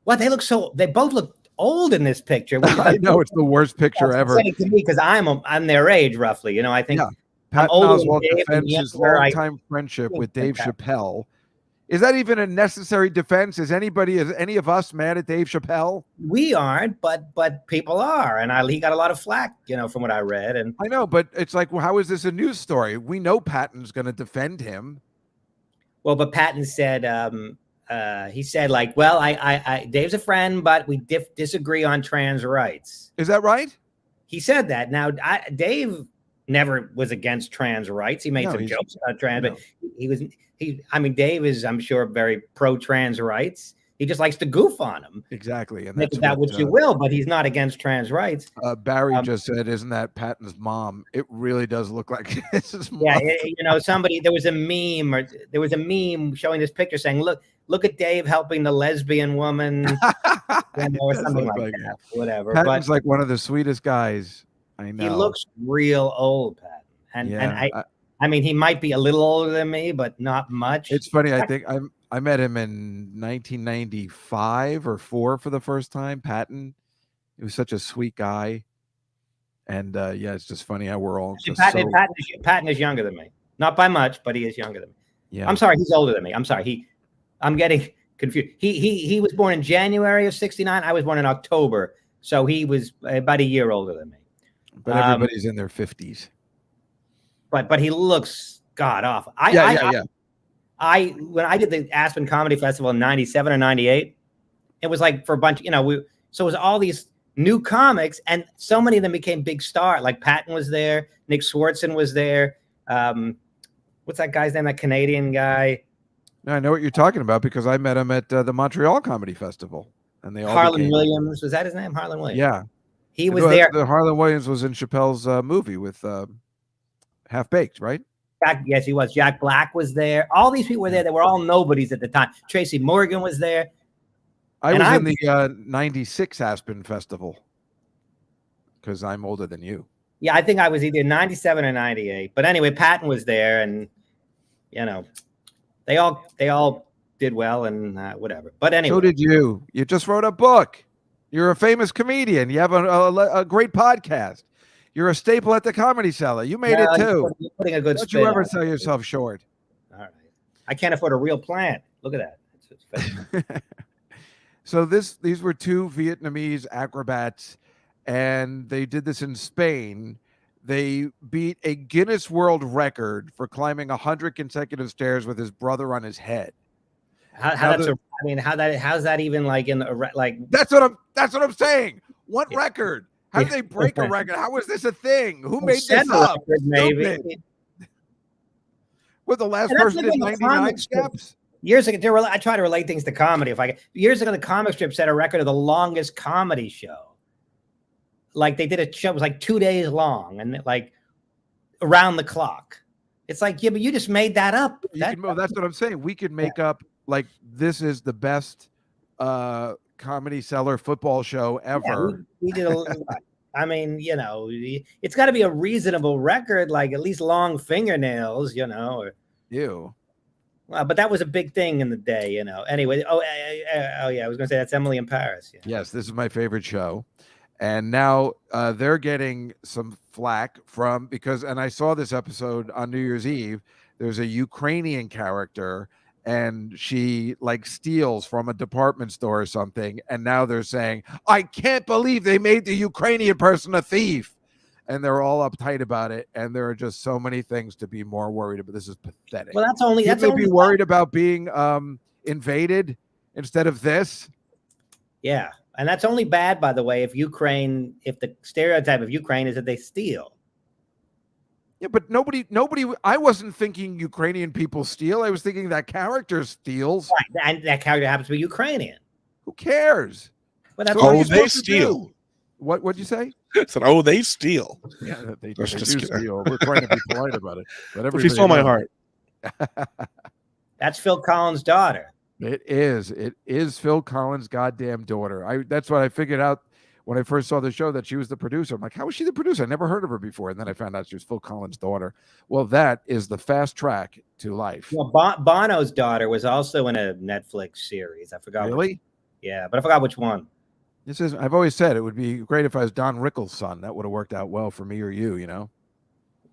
Well, they both look old in this picture. I know it's the worst picture ever. To me, because I'm their age roughly. I think. Yeah. Pat Oswalt defends his longtime friendship with Dave Chappelle. Is that even a necessary defense? Is any of us mad at Dave Chappelle? We aren't, but people are, and he got a lot of flack, from what I read. And I know, but it's like, well, how is this a news story? We know Patton's going to defend him. Well, but Patton said, he said, like, well, I Dave's a friend, but we disagree on trans rights. Is that right? He said that. Now, Dave never was against trans rights. He made some jokes about trans, but Dave is, I'm sure, very pro-trans rights. He just likes to goof on them. Exactly. And make that what you will, but he's not against trans rights. Barry just said, isn't that Patton's mom? It really does look like his mom. Yeah, there was a meme showing this picture saying, look at Dave helping the lesbian woman, or something like that. Whatever. Patton's like one of the sweetest guys. I know. He looks real old, Patton. And he might be a little older than me, but not much. It's funny. I think I met him in 1995 or 4 for the first time. Patton. He was such a sweet guy. And it's just funny how we're all just Patton is younger than me. Not by much, but he is younger than me. Yeah. I'm sorry, he's older than me. I'm sorry. I'm getting confused. He was born in January of 1969. I was born in October. So he was about a year older than me. But everybody's in their 50s. But he looks god awful. When I did the Aspen Comedy Festival in 97 or 98, it was like for a bunch, so it was all these new comics, and so many of them became big stars. Like Patton was there, Nick Swartzen was there. What's that guy's name? That Canadian guy. I know what you're talking about because I met him at the Montreal Comedy Festival, and they all Harlan became, Williams, was that his name? Harlan Williams. yeah. He was there. The Harlan Williams was in Chappelle's movie with Half Baked, right? Yes, he was. Jack Black was there. All these people were there. They were all nobodies at the time. Tracy Morgan was there. I was in the 96 Aspen Festival because I'm older than you. Yeah, I think I was either 97 or 98. But anyway, Patton was there, and they all did well, and whatever. But anyway, so did you. You just wrote a book. You're a famous comedian. You have a great podcast. You're a staple at the Comedy Cellar. You made it too. You're putting a good Don't spin you ever on it. sell yourself short. All right. I can't afford a real plant. Look at that. It's So these were two Vietnamese acrobats, and they did this in Spain. They beat a Guinness World Record for climbing 100 consecutive stairs with his brother on his head. how's that even like in the like? That's what I'm saying. What record? How did they break a record? How is this a thing? Who made this up? Maybe. With the last And that's person like did when the 99 comics steps? Years ago, I try to relate things to comedy. Years ago, the comic strip set a record of the longest comedy show. Like they did a show, it was like 2 days long and like around the clock. It's like, yeah, but you just made that up. That's what I'm saying. We could make up like this is the best Comedy Cellar football show ever. Yeah, we did I mean, it's got to be a reasonable record, like at least long fingernails, or Ew. Well, but that was a big thing in the day, Anyway, yeah, I was going to say that's Emily in Paris. Yeah. Yes, this is my favorite show. And now they're getting some flack and I saw this episode on New Year's Eve. There's a Ukrainian character and she like steals from a department store or something. And now they're saying, I can't believe they made the Ukrainian person a thief. And they're all uptight about it. And there are just so many things to be more worried about. This is pathetic. Well, that's only be worried about being invaded instead of this. Yeah. And that's only bad, by the way, if the stereotype of Ukraine is that they steal. Yeah, but nobody, I wasn't thinking Ukrainian people steal. I was thinking that character steals. Right. And that character happens to be Ukrainian. Who cares? But that's they steal. What'd you say? I said, they steal. Yeah, they Just do kidding. steal. We're trying to be polite about it. But If you stole my heart. That's Phil Collins' daughter. It is Phil Collins' goddamn daughter. That's what I figured out when I first saw the show, that she was the producer. I'm like, how was she the producer? I never heard of her before. And then I found out she was Phil Collins' daughter. Well, that is the fast track to life. Well, Bono's daughter was also in a Netflix series. I forgot. Really? Yeah, but I forgot which one. I've always said it would be great if I was Don Rickles' son. That would have worked out well for me or you,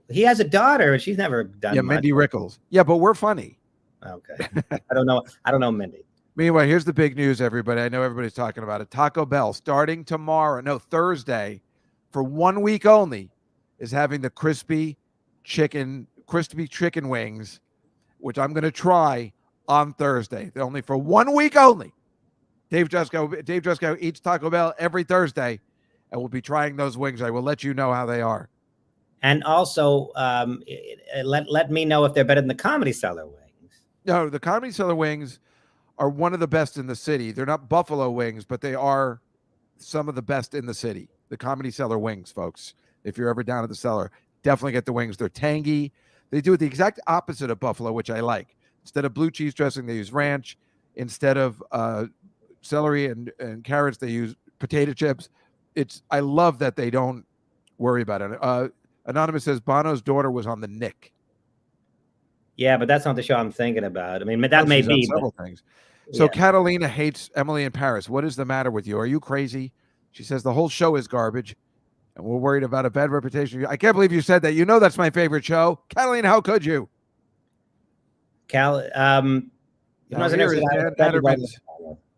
He has a daughter and she's never done Yeah, much. Mindy Rickles. Yeah, but we're funny. Okay. I don't know Mindy. Meanwhile, here's the big news, everybody. I know everybody's talking about it. Taco Bell, starting Thursday, for 1 week only, is having the crispy chicken wings, which I'm going to try on Thursday. They're only for 1 week only. Dave Jusko eats Taco Bell every Thursday, and we'll be trying those wings. I will let you know how they are. And also, let me know if they're better than the Comedy Cellar wings. No, the Comedy Cellar wings are one of the best in the city. They're not buffalo wings, but they are some of the best in the city. The Comedy Cellar wings, folks. If you're ever down at the Cellar, definitely get the wings. They're tangy. They do it the exact opposite of buffalo, which I like. Instead of blue cheese dressing, they use ranch. Instead of celery and carrots, they use potato chips. I love that they don't worry about it. Anonymous says Bono's daughter was on the Nick. Yeah, but that's not the show I'm thinking about. I mean, that may be several things. So yeah. Catalina hates Emily in Paris. What is the matter with you? Are you crazy? She says the whole show is garbage, and we're worried about a bad reputation. I can't believe you said that. That's my favorite show. Catalina, how could you?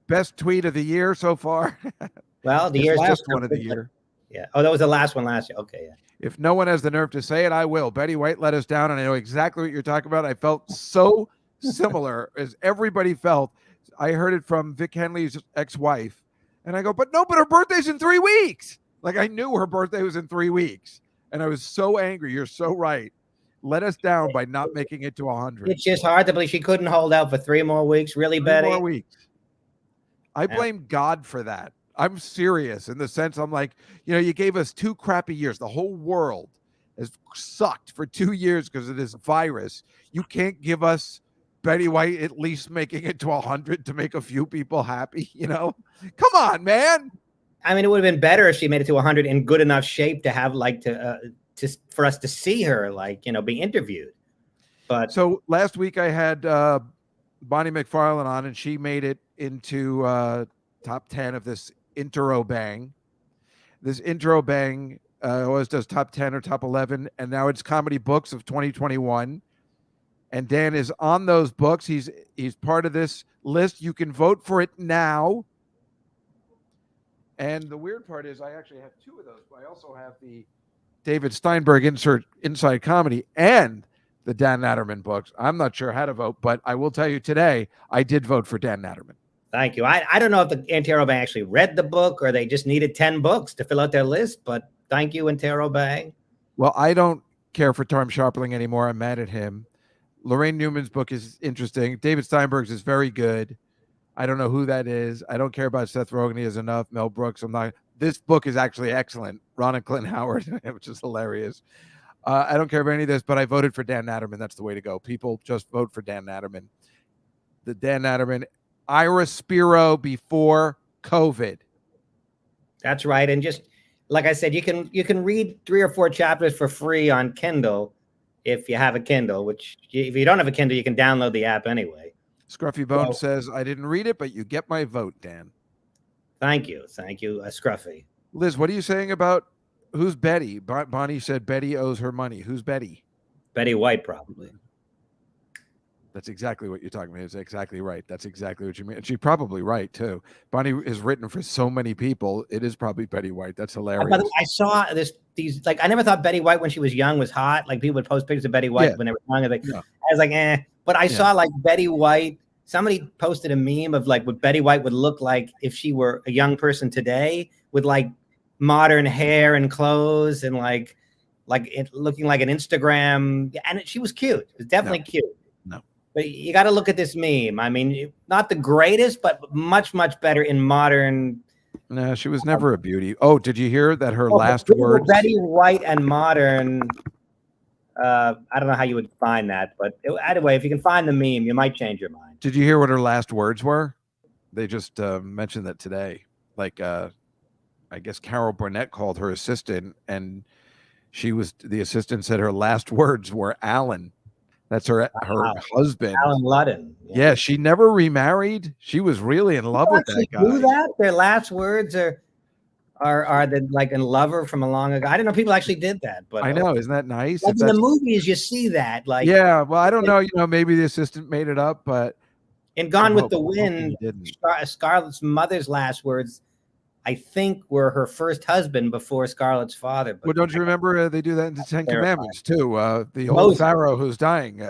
Best tweet of the year so far. Well, the last one of the year. Yeah. Oh, that was the last one last year. Okay. Yeah. If no one has the nerve to say it, I will. Betty White let us down, and I know exactly what you're talking about. I felt so similar as everybody felt. I heard it from Vic Henley's ex-wife, and I go, but her birthday's in 3 weeks. Like I knew her birthday was in 3 weeks, and I was so angry. You're so right. let us down by not making it to 100. It's just hard to believe she couldn't hold out for 3 more weeks. Really, 3 Betty? more weeks. I Yeah. blame God for that. I'm serious in the sense I'm like, you gave us 2 crappy years. The whole world has sucked for 2 years because of this virus. You can't give us Betty White at least making it to 100 to make a few people happy, Come on, man. I mean, it would have been better if she made it to 100 in good enough shape to have for us to see her, be interviewed. But so last week I had Bonnie McFarlane on, and she made it into top 10 of this intro bang. This intro bang always does top 10 or top 11, and now it's comedy books of 2021. And Dan is on those books. He's part of this list. You can vote for it now. And the weird part is I actually have 2 of those, but I also have the David Steinberg Inside Comedy and the Dan Natterman books. I'm not sure how to vote, but I will tell you today, I did vote for Dan Natterman. thank you. I don't know if the Antero Bang actually read the book or they just needed 10 books to fill out their list, but thank you, Antero Bang. Well, I don't care for Tom Sharpling anymore. I'm mad at him. Lorraine Newman's book is interesting. David Steinberg's is very good. I don't know who that is. I don't care about Seth Rogen. He has enough. Mel Brooks. I'm not. This book is actually excellent. Ron and Clint Howard, which is hilarious. I don't care about any of this, but I voted for Dan Natterman. That's the way to go. People just vote for Dan Natterman. The Dan Natterman, Ira Spiro before COVID. That's right. And just like I said, you can read 3 or 4 chapters for free on Kindle if you have a Kindle, which if you don't have a Kindle, you can download the app anyway. Scruffy Bone says, I didn't read it, but you get my vote, Dan. Thank you. Thank you, Scruffy. Liz, what are you saying about who's Betty? Bonnie said Betty owes her money. Who's Betty? Betty White, probably. That's exactly what you're talking about. It's exactly right. That's exactly what you mean. And she's probably right, too. Bonnie is written for so many people. It is probably Betty White. That's hilarious. By the way, I saw these I never thought Betty White when she was young was hot. Like people would post pictures of Betty White when they were young. I was like, eh. But I saw like Betty White. Somebody posted a meme of like what Betty White would look like if she were a young person today with like modern hair and clothes and like it looking like an Instagram. And she was cute. It was definitely cute. No. But you got to look at this meme. I mean, not the greatest, but much, much better in modern. No, she was never a beauty. Oh, did you hear that her last words? Betty White and modern. I don't know how you would find that, but anyway, if you can find the meme, you might change your mind. Did you hear what her last words were? They just mentioned that today. Like, I guess Carol Burnett called her assistant, and the assistant said her last words were Alan. That's her husband. Alan Ludden. Yeah, she never remarried. She was really in love with that guy. Do that? Their last words are they like in Lover from a long ago? I didn't know people actually did that, but I know, isn't that nice? Like in the movies, you see that. Like, yeah, well, I don't know. Maybe the assistant made it up, but in Gone with the Wind, Scarlett's mother's last words, I think, were her first husband before Scarlett's father. But well, don't you remember they do that in the Ten Commandments too? The old Pharaoh who's dying.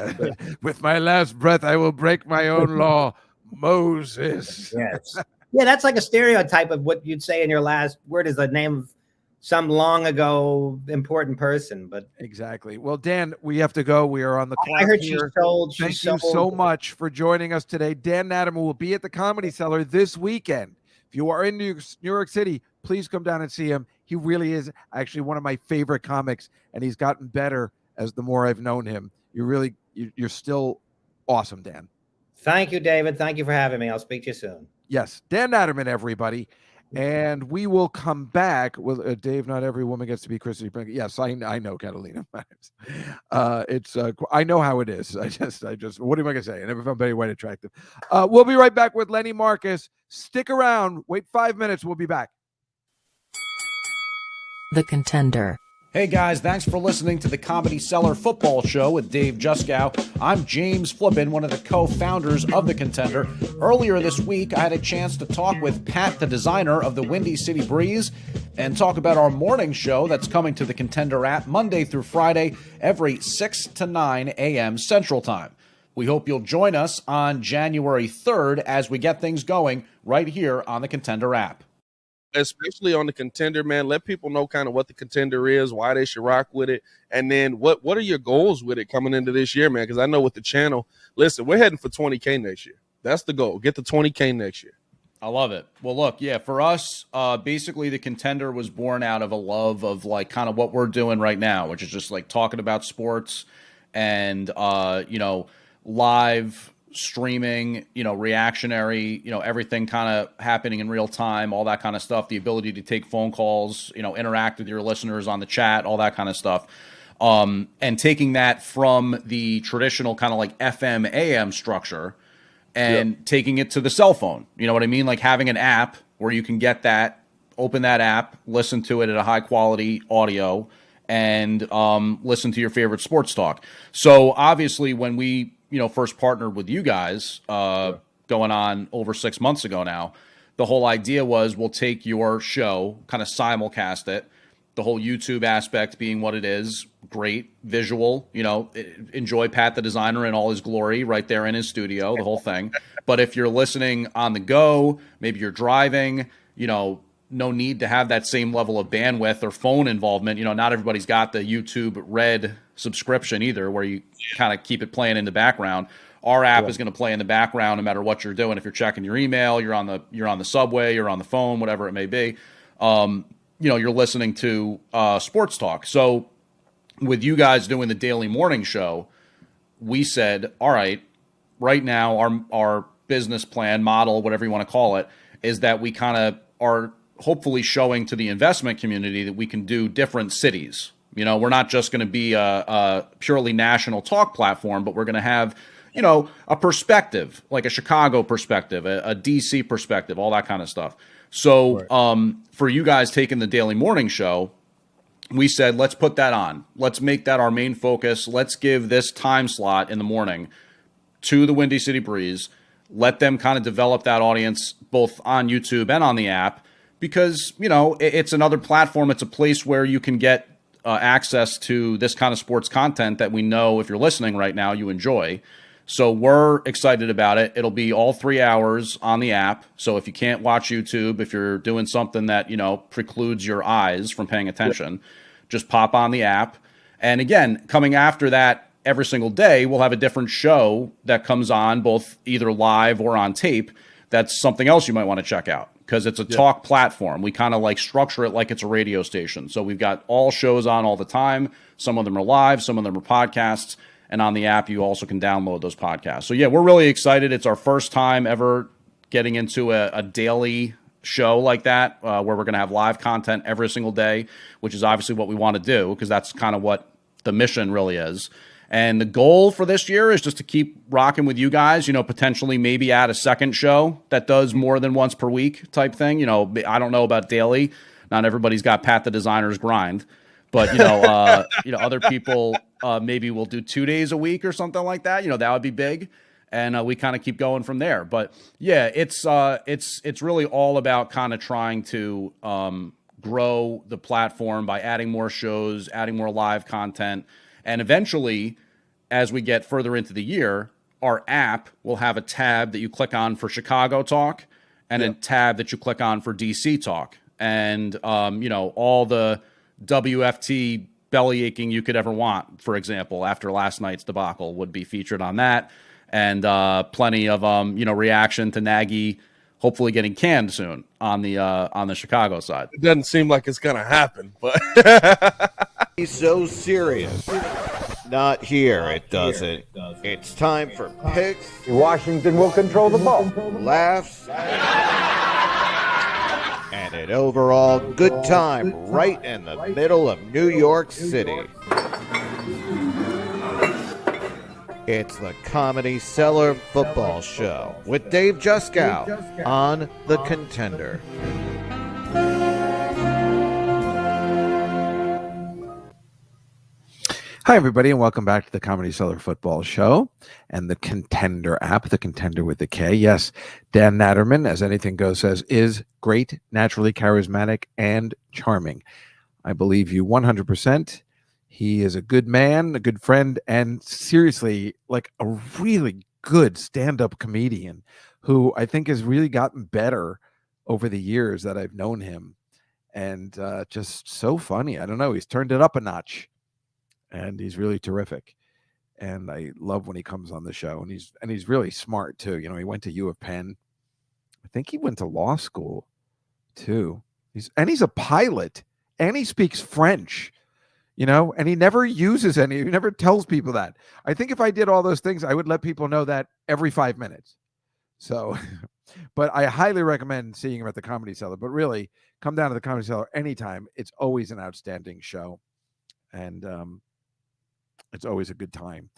With my last breath, I will break my own law. Moses. Yes. Yeah, that's like a stereotype of what you'd say in your last word is the name of some long ago important person. But exactly. Well, Dan, we have to go. We are on the clock. I heard here. Thank you so much for joining us today. Dan Natterman will be at the Comedy Cellar this weekend. If you are in New York City, please come down and see him. He really is actually one of my favorite comics, and he's gotten better as the more I've known him. You're still awesome, Dan. Thank you, David. Thank you for having me. I'll speak to you soon. Yes, Dan Natterman, everybody. And we will come back with Dave. Not every woman gets to be Christy Brinkley. Yes, I know, Catalina. I know how it is. I just. What am I gonna say? I never found Betty White attractive. We'll be right back with Lenny Marcus. Stick around. Wait 5 minutes. We'll be back. The Contender. Hey guys, thanks for listening to the Comedy Cellar Football Show with Dave Juskow. I'm James Flippin, one of the co-founders of The Contender. Earlier this week, I had a chance to talk with Pat, the designer of the Windy City Breeze, and talk about our morning show that's coming to the Contender app Monday through Friday, every 6 to 9 a.m. Central Time. We hope you'll join us on January 3rd as we get things going right here on the Contender app. especially on the Contender, man. Let people know kind of what the Contender is, why they should rock with it, and then what are your goals with it coming into this year, man? Because I know with the channel, listen, we're heading for 20K next year. That's the goal. Get to 20K next year. I love it. Well, look, yeah, for us, basically the Contender was born out of a love of like kind of what we're doing right now, which is just like talking about sports and, live streaming, reactionary, everything kind of happening in real time, all that kind of stuff, the ability to take phone calls, interact with your listeners on the chat, all that kind of stuff. And taking that from the traditional kind of like FM AM structure and taking it to the cell phone. You know what I mean? Like having an app where you can get that, open that app, listen to it at a high quality audio, and listen to your favorite sports talk. So obviously when we, first partnered with you guys going on over 6 months ago now, the whole idea was we'll take your show, kind of simulcast it, the whole YouTube aspect being what it is, great visual, enjoy Pat the designer in all his glory right there in his studio, the whole thing. But if you're listening on the go, maybe you're driving, no need to have that same level of bandwidth or phone involvement. Not everybody's got the YouTube Red subscription either, where you kind of keep it playing in the background. Our app is going to play in the background no matter what you're doing. If you're checking your email, you're on the subway, you're on the phone, whatever it may be. You're listening to sports talk. So with you guys doing the daily morning show, we said, all right, right now our business plan, model, whatever you want to call it, is that we kind of are hopefully showing to the investment community that we can do different cities. We're not just going to be a purely national talk platform, but we're going to have, a perspective, like a Chicago perspective, a DC perspective, all that kind of stuff. So for you guys taking the daily morning show, we said, let's put that on. Let's make that our main focus. Let's give this time slot in the morning to the Windy City Breeze. Let them kind of develop that audience both on YouTube and on the app, because, it's another platform. It's a place where you can get access to this kind of sports content that we know, if you're listening right now, you enjoy. So we're excited about it. It'll be all 3 hours on the app. So if you can't watch YouTube, if you're doing something that, precludes your eyes from paying attention, just pop on the app. And again, coming after that every single day, we'll have a different show that comes on both either live or on tape. That's something else you might want to check out, because it's a talk platform. We kind of like structure it like it's a radio station. So we've got all shows on all the time. Some of them are live, some of them are podcasts. And on the app, you also can download those podcasts. So yeah, we're really excited. It's our first time ever getting into a daily show like that, where we're going to have live content every single day, which is obviously what we want to do, because that's kind of what the mission really is. And the goal for this year is just to keep rocking with you guys, potentially maybe add a second show that does more than once per week type thing. I don't know about daily. Not everybody's got Pat the designer's grind, but other people maybe will do 2 days a week or something like that. That would be big. And we kind of keep going from there. But yeah, it's really all about kind of trying to grow the platform by adding more shows, adding more live content. And eventually, as we get further into the year, our app will have a tab that you click on for Chicago talk and a tab that you click on for DC talk. And, all the WFT belly aching you could ever want, for example, after last night's debacle, would be featured on that. And plenty of, reaction to Nagy hopefully getting canned soon on the Chicago side. It doesn't seem like it's going to happen, but He's so serious. Not here, it doesn't. It's time for picks, Washington will control the ball. laughs, and an overall good time right in the middle of New York City. It's the Comedy Cellar Football Show with Dave Juskow on The Contender. Hi, everybody, and welcome back to the Comedy Cellar Football Show and the Contender app, the Contender with the K. Yes, Dan Natterman, as anything goes, says, is great, naturally charismatic, and charming. I believe you 100%. He is a good man, a good friend, and seriously, like a really good stand-up comedian who I think has really gotten better over the years that I've known him, and just so funny. I don't know. He's turned it up a notch, and he's really terrific. And I love when he comes on the show, and he's really smart too. You know, he went to U of Penn. I think he went to law school too. He's a pilot, and he speaks French. You know, and he never uses any. He never tells people that. I think if I did all those things, I would let people know that every 5 minutes. So, but I highly recommend seeing him at the Comedy Cellar. But really, come down to the Comedy Cellar anytime. It's always an outstanding show, and it's always a good time.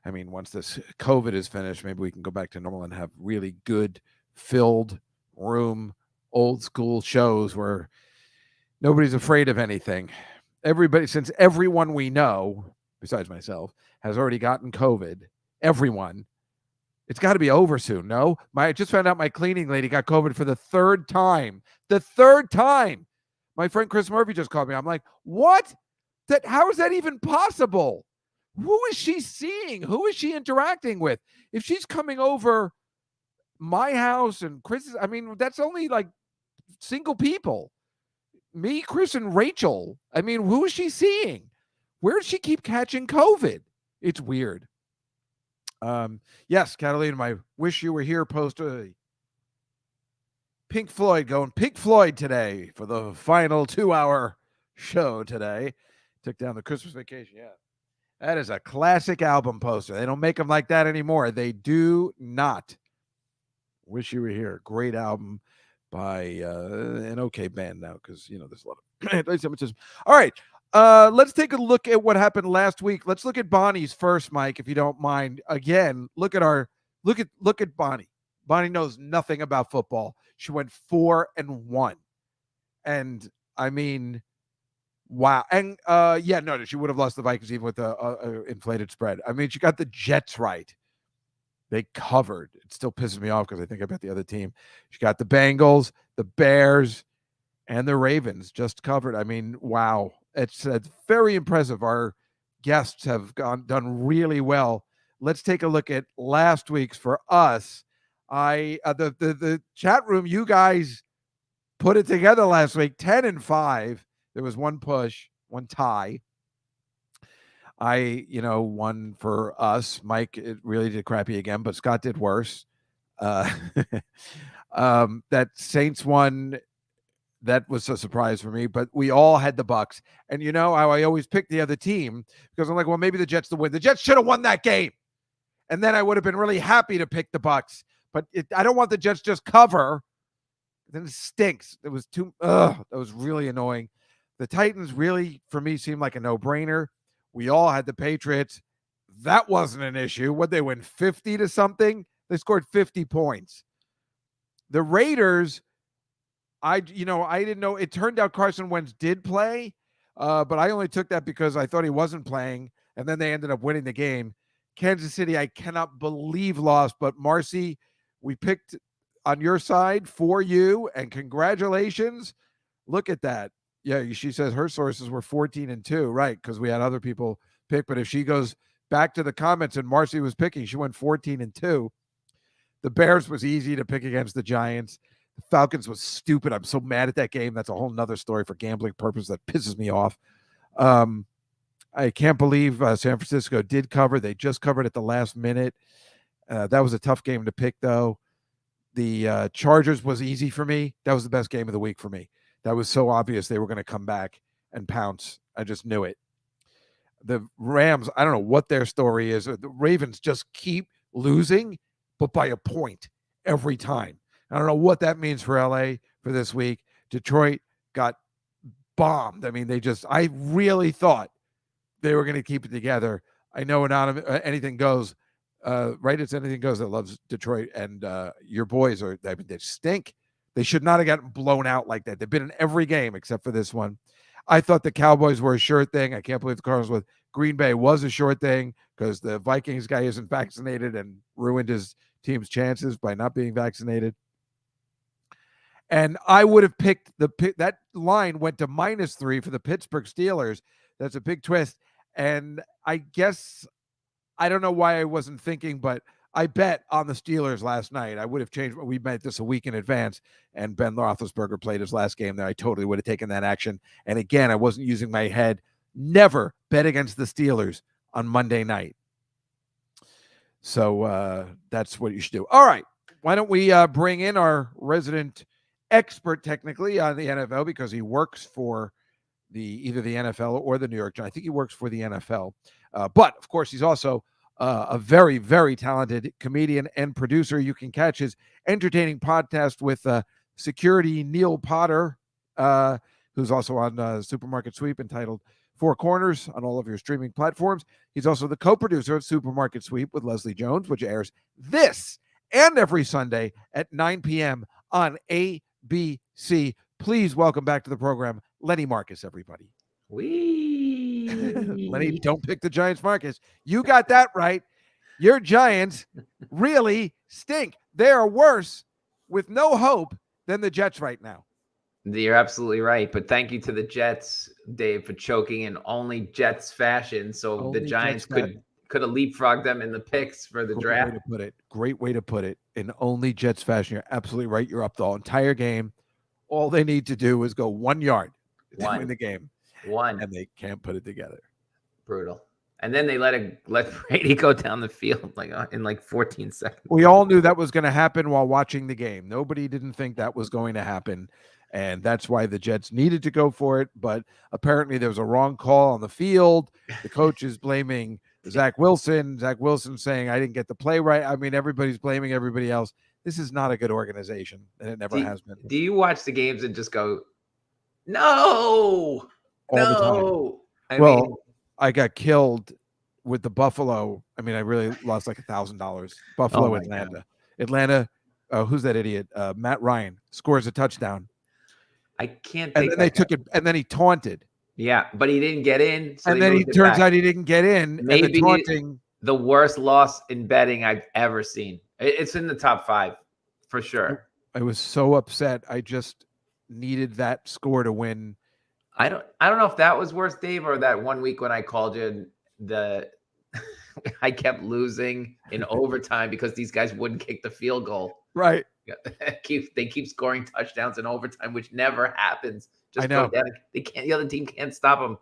I mean, once this COVID is finished, maybe we can go back to normal and have really good filled room, old school shows where nobody's afraid of anything. Everybody, since everyone we know, besides myself, has already gotten COVID, everyone, it's got to be over soon. No, I just found out my cleaning lady got COVID for the third time. The third time. My friend Chris Murphy just called me. I'm like, what? How is that even possible? Who is she seeing? Who is she interacting with? If she's coming over my house and Chris's, I mean, that's only like single people. Me, Chris, and Rachel. I mean, who is she seeing? Where does she keep catching COVID? It's weird. Yes, Catalina, my wish you were here post Pink Floyd going Pink Floyd today for the final 2-hour show today. Took down the Christmas Vacation. Yeah. That is a classic album poster. They don't make them like that anymore. They do not. Wish you were here. Great album by an okay band now, because you know there's a lot of anti-Semitism. All right, let's take a look at what happened last week. Let's look at Bonnie's first, Mike, if you don't mind. Again, look at Bonnie. Bonnie knows nothing about football. She went 4-1, and I mean, wow. And no, she would have lost the Vikings even with a inflated spread. I mean, she got the Jets right. They covered. It still pisses me off because I think I bet the other team. She got the Bengals, the Bears, and the Ravens just covered. I mean, wow. It's very impressive. Our guests have done really well. Let's take a look at last week's for us. The chat room, you guys put it together last week, 10-5. There was one push, one tie. I won for us. Mike, it really did crappy again, but Scott did worse. That Saints one, that was a surprise for me, but we all had the Bucks. And you know how I always pick the other team because I'm like, well, maybe the Jets to win. The Jets should have won that game. And then I would have been really happy to pick the Bucks. But I don't want the Jets just cover. Then it stinks. It was that was really annoying. The Titans really, for me, seemed like a no-brainer. We all had the Patriots. That wasn't an issue. What, they win 50 to something? They scored 50 points. The Raiders, I didn't know. It turned out Carson Wentz did play, but I only took that because I thought he wasn't playing, and then they ended up winning the game. Kansas City, I cannot believe lost, but Marcy, we picked on your side for you, and congratulations. Look at that. Yeah, she says her sources were 14-2, right? Because we had other people pick. But if she goes back to the comments and Marcy was picking, she went 14-2. The Bears was easy to pick against the Giants. The Falcons was stupid. I'm so mad at that game. That's a whole nother story for gambling purposes that pisses me off. I can't believe San Francisco did cover. They just covered at the last minute. That was a tough game to pick, though. The Chargers was easy for me. That was the best game of the week for me. That was so obvious they were going to come back and pounce. I just knew it. The Rams, I don't know what their story is. The Ravens just keep losing, but by a point every time. I don't know what that means for LA for this week. Detroit got bombed. I mean, I really thought they were going to keep it together. I know anything goes, right? It's anything goes that loves Detroit, and your boys they stink. They should not have gotten blown out like that. They've been in every game except for this one. I thought the Cowboys were a sure thing. I can't believe the Cardinals with Green Bay was a sure thing because the Vikings guy isn't vaccinated and ruined his team's chances by not being vaccinated. And I would have picked that line went to -3 for the Pittsburgh Steelers. That's a big twist. And I guess, I don't know why I wasn't thinking, but I bet on the Steelers last night. I would have changed. We bet this a week in advance, and Ben Roethlisberger played his last game there. I totally would have taken that action. And again, I wasn't using my head. Never bet against the Steelers on Monday night. So that's what you should do. All right. Why don't we bring in our resident expert, technically, on the NFL, because he works for either the NFL or the New York Giants. I think he works for the NFL. But, of course, he's also a very, very talented comedian and producer. You can catch his entertaining podcast with Security Neil Potter, who's also on Supermarket Sweep, entitled Four Corners, on all of your streaming platforms. He's also the co-producer of Supermarket Sweep with Leslie Jones, which airs this and every Sunday at 9 p.m. on ABC. Please welcome back to the program, Lenny Marcus, everybody. Lenny, don't pick the Giants, Marcus. You got that right. Your Giants really stink. They are worse with no hope than the Jets right now. You're absolutely right. But thank you to the Jets, Dave, for choking in only Jets fashion. So Only the Giants Jets could have leapfrogged them in the picks for the draft. Way to put it. Great way to put it. In only Jets fashion. You're absolutely right. You're up the entire game. All they need to do is go 1 yard to win the game. And they can't put it together. Brutal. And then they let Brady go down the field in 14 seconds. We all knew that was going to happen while watching the game. Nobody didn't think that was going to happen. And that's why the Jets needed to go for it. But apparently there was a wrong call on the field. The coach is blaming Zach Wilson. Zach Wilson saying, I didn't get the play right. I mean, everybody's blaming everybody else. This is not a good organization, and it never has been. Do you watch the games and just go, no, all the time? I got killed with the Buffalo. I mean, I really lost like $1,000. Buffalo, Atlanta. God. Atlanta, who's that idiot? Matt Ryan scores a touchdown. I can't. And then they took it, and then he taunted. Yeah, but he didn't get in. So and then he turns out he didn't get in. Maybe and the taunting. The worst loss in betting I've ever seen. It's in the top 5 for sure. I was so upset. I just needed that score to win. I don't know if that was worse, Dave, or that 1 week when I called you I kept losing in overtime because these guys wouldn't kick the field goal. Right. They keep scoring touchdowns in overtime, which never happens. I know. They can't. The other team can't stop them.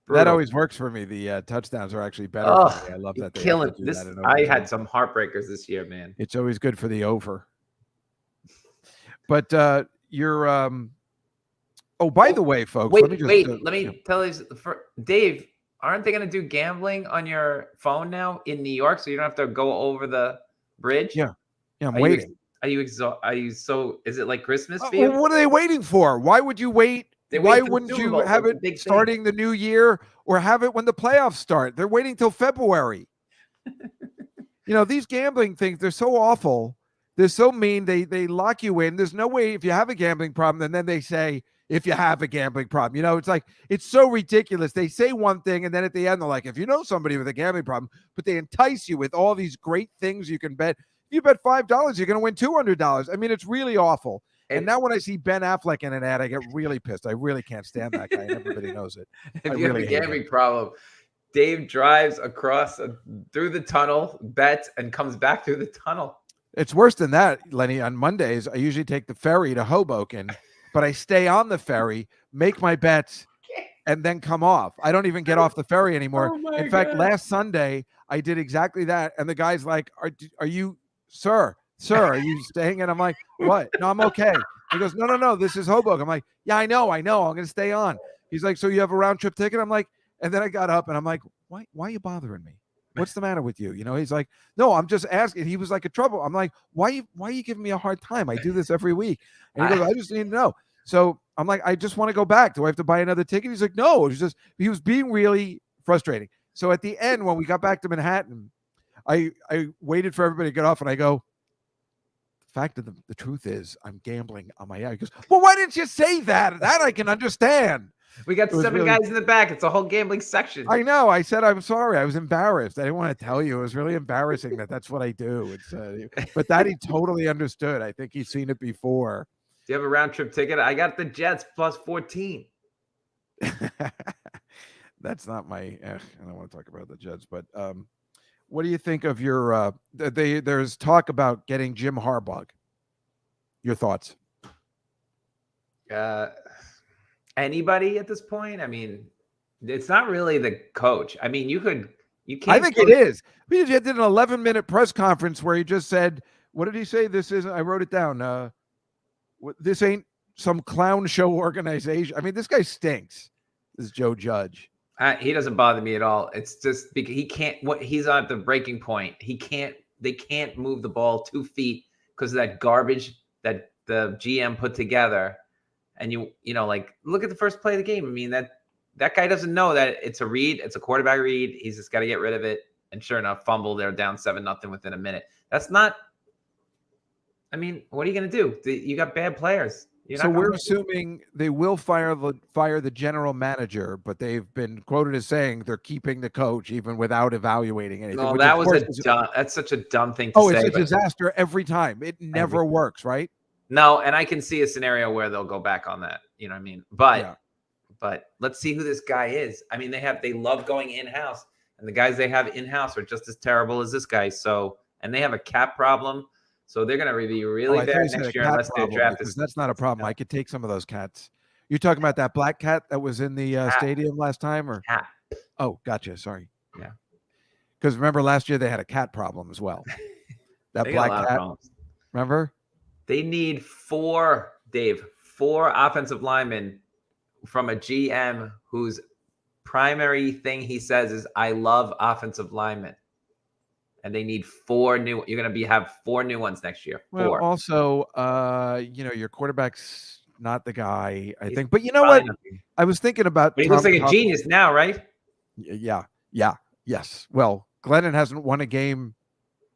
Brutal. That always works for me. The touchdowns are actually better. For me. I love that. Killing this. I had some heartbreakers this year, man. It's always good for the over. But you're. Oh, by the way, folks. Let me tell you, Dave. Aren't they going to do gambling on your phone now in New York, so you don't have to go over the bridge? Yeah, I'm waiting. Are you so? Is it like Christmas for you? What are they waiting for? Why would you wait? Why wouldn't you have it starting the new year or have it when the playoffs start? They're waiting till February. These gambling things, they're so awful. They're so mean. They lock you in. There's no way if you have a gambling problem, and then they say, if you have a gambling problem, it's like, it's so ridiculous. They say one thing, and then at the end, they're like, if you know somebody with a gambling problem, but they entice you with all these great things you can bet. If you bet $5, you're going to win $200. I mean, it's really awful. And now when I see Ben Affleck in an ad, I get really pissed. I really can't stand that guy. And everybody knows it. If you have a gambling problem, Dave drives across through the tunnel, bets, and comes back through the tunnel. It's worse than that, Lenny. On Mondays, I usually take the ferry to Hoboken, but I stay on the ferry, make my bets, and then come off. I don't even get off the ferry anymore. In fact, last Sunday, I did exactly that. And the guy's like, are you, sir, are you staying? And I'm like, what? No, I'm okay. He goes, no, this is Hoboken. I'm like, yeah, I know. I'm going to stay on. He's like, so you have a round trip ticket? I'm like, and then I got up and I'm like, why are you bothering me? What's the matter with you? He's like, no, I'm just asking. He was like, a trouble. I'm like, why are you giving me a hard time? I do this every week. And he goes, I just need to know. So I'm like, I just want to go back. Do I have to buy another ticket? He's like, no, he was being really frustrating. So at the end, when we got back to Manhattan, I waited for everybody to get off and I go, the fact of the truth is I'm gambling on my app. He goes, well, why didn't you say that? That I can understand. We got 7 guys in the back. It's a whole gambling section. I know. I said, I'm sorry. I was embarrassed. I didn't want to tell you. It was really embarrassing that's what I do. But that he totally understood. I think he's seen it before. Do you have a round trip ticket? I got the Jets plus 14. That's not my, I don't want to talk about the Jets, but What do you think of your? There's talk about getting Jim Harbaugh. Your thoughts? Anybody at this point? I mean, it's not really the coach. I mean, you can't. I think it is. Because you did an 11-minute press conference where he just said, "What did he say? This isn't." I wrote it down. This ain't some clown show organization. I mean, this guy stinks. This is Joe Judge. He doesn't bother me at all. It's just because he can't. He's at the breaking point. He can't. They can't move the ball 2 feet because of that garbage that the GM put together. And you know, like, look at the first play of the game. I mean, that guy doesn't know that it's a read. It's a quarterback read. He's just got to get rid of it. And sure enough, fumble. They're down 7-0 within a minute. That's not. I mean, what are you going to do? You got bad players. So we're assuming they will fire the general manager, but they've been quoted as saying they're keeping the coach even without evaluating anything. No, that was that's such a dumb thing to say. Oh, it's a disaster every time. It never works, right? No, and I can see a scenario where they'll go back on that. You know what I mean? But let's see who this guy is. I mean, they love going in-house, and the guys they have in-house are just as terrible as this guy. So, and they have a cap problem. So they're going to be really bad next year unless they draft this. That's not a problem. I could take some of those cats. You're talking about that black cat that was in the stadium last time, or? Cat. Oh, gotcha. Sorry. Yeah. Because remember last year they had a cat problem as well. That black cat. Remember? They need four offensive linemen from a GM whose primary thing he says is, "I love offensive linemen." And they need 4 new. You're going to have 4 new ones next year. 4. Well, also, your quarterback's not the guy, I think. But you know what? I was thinking about. But he looks like a genius now, right? Yeah. Yes. Well, Glennon hasn't won a game.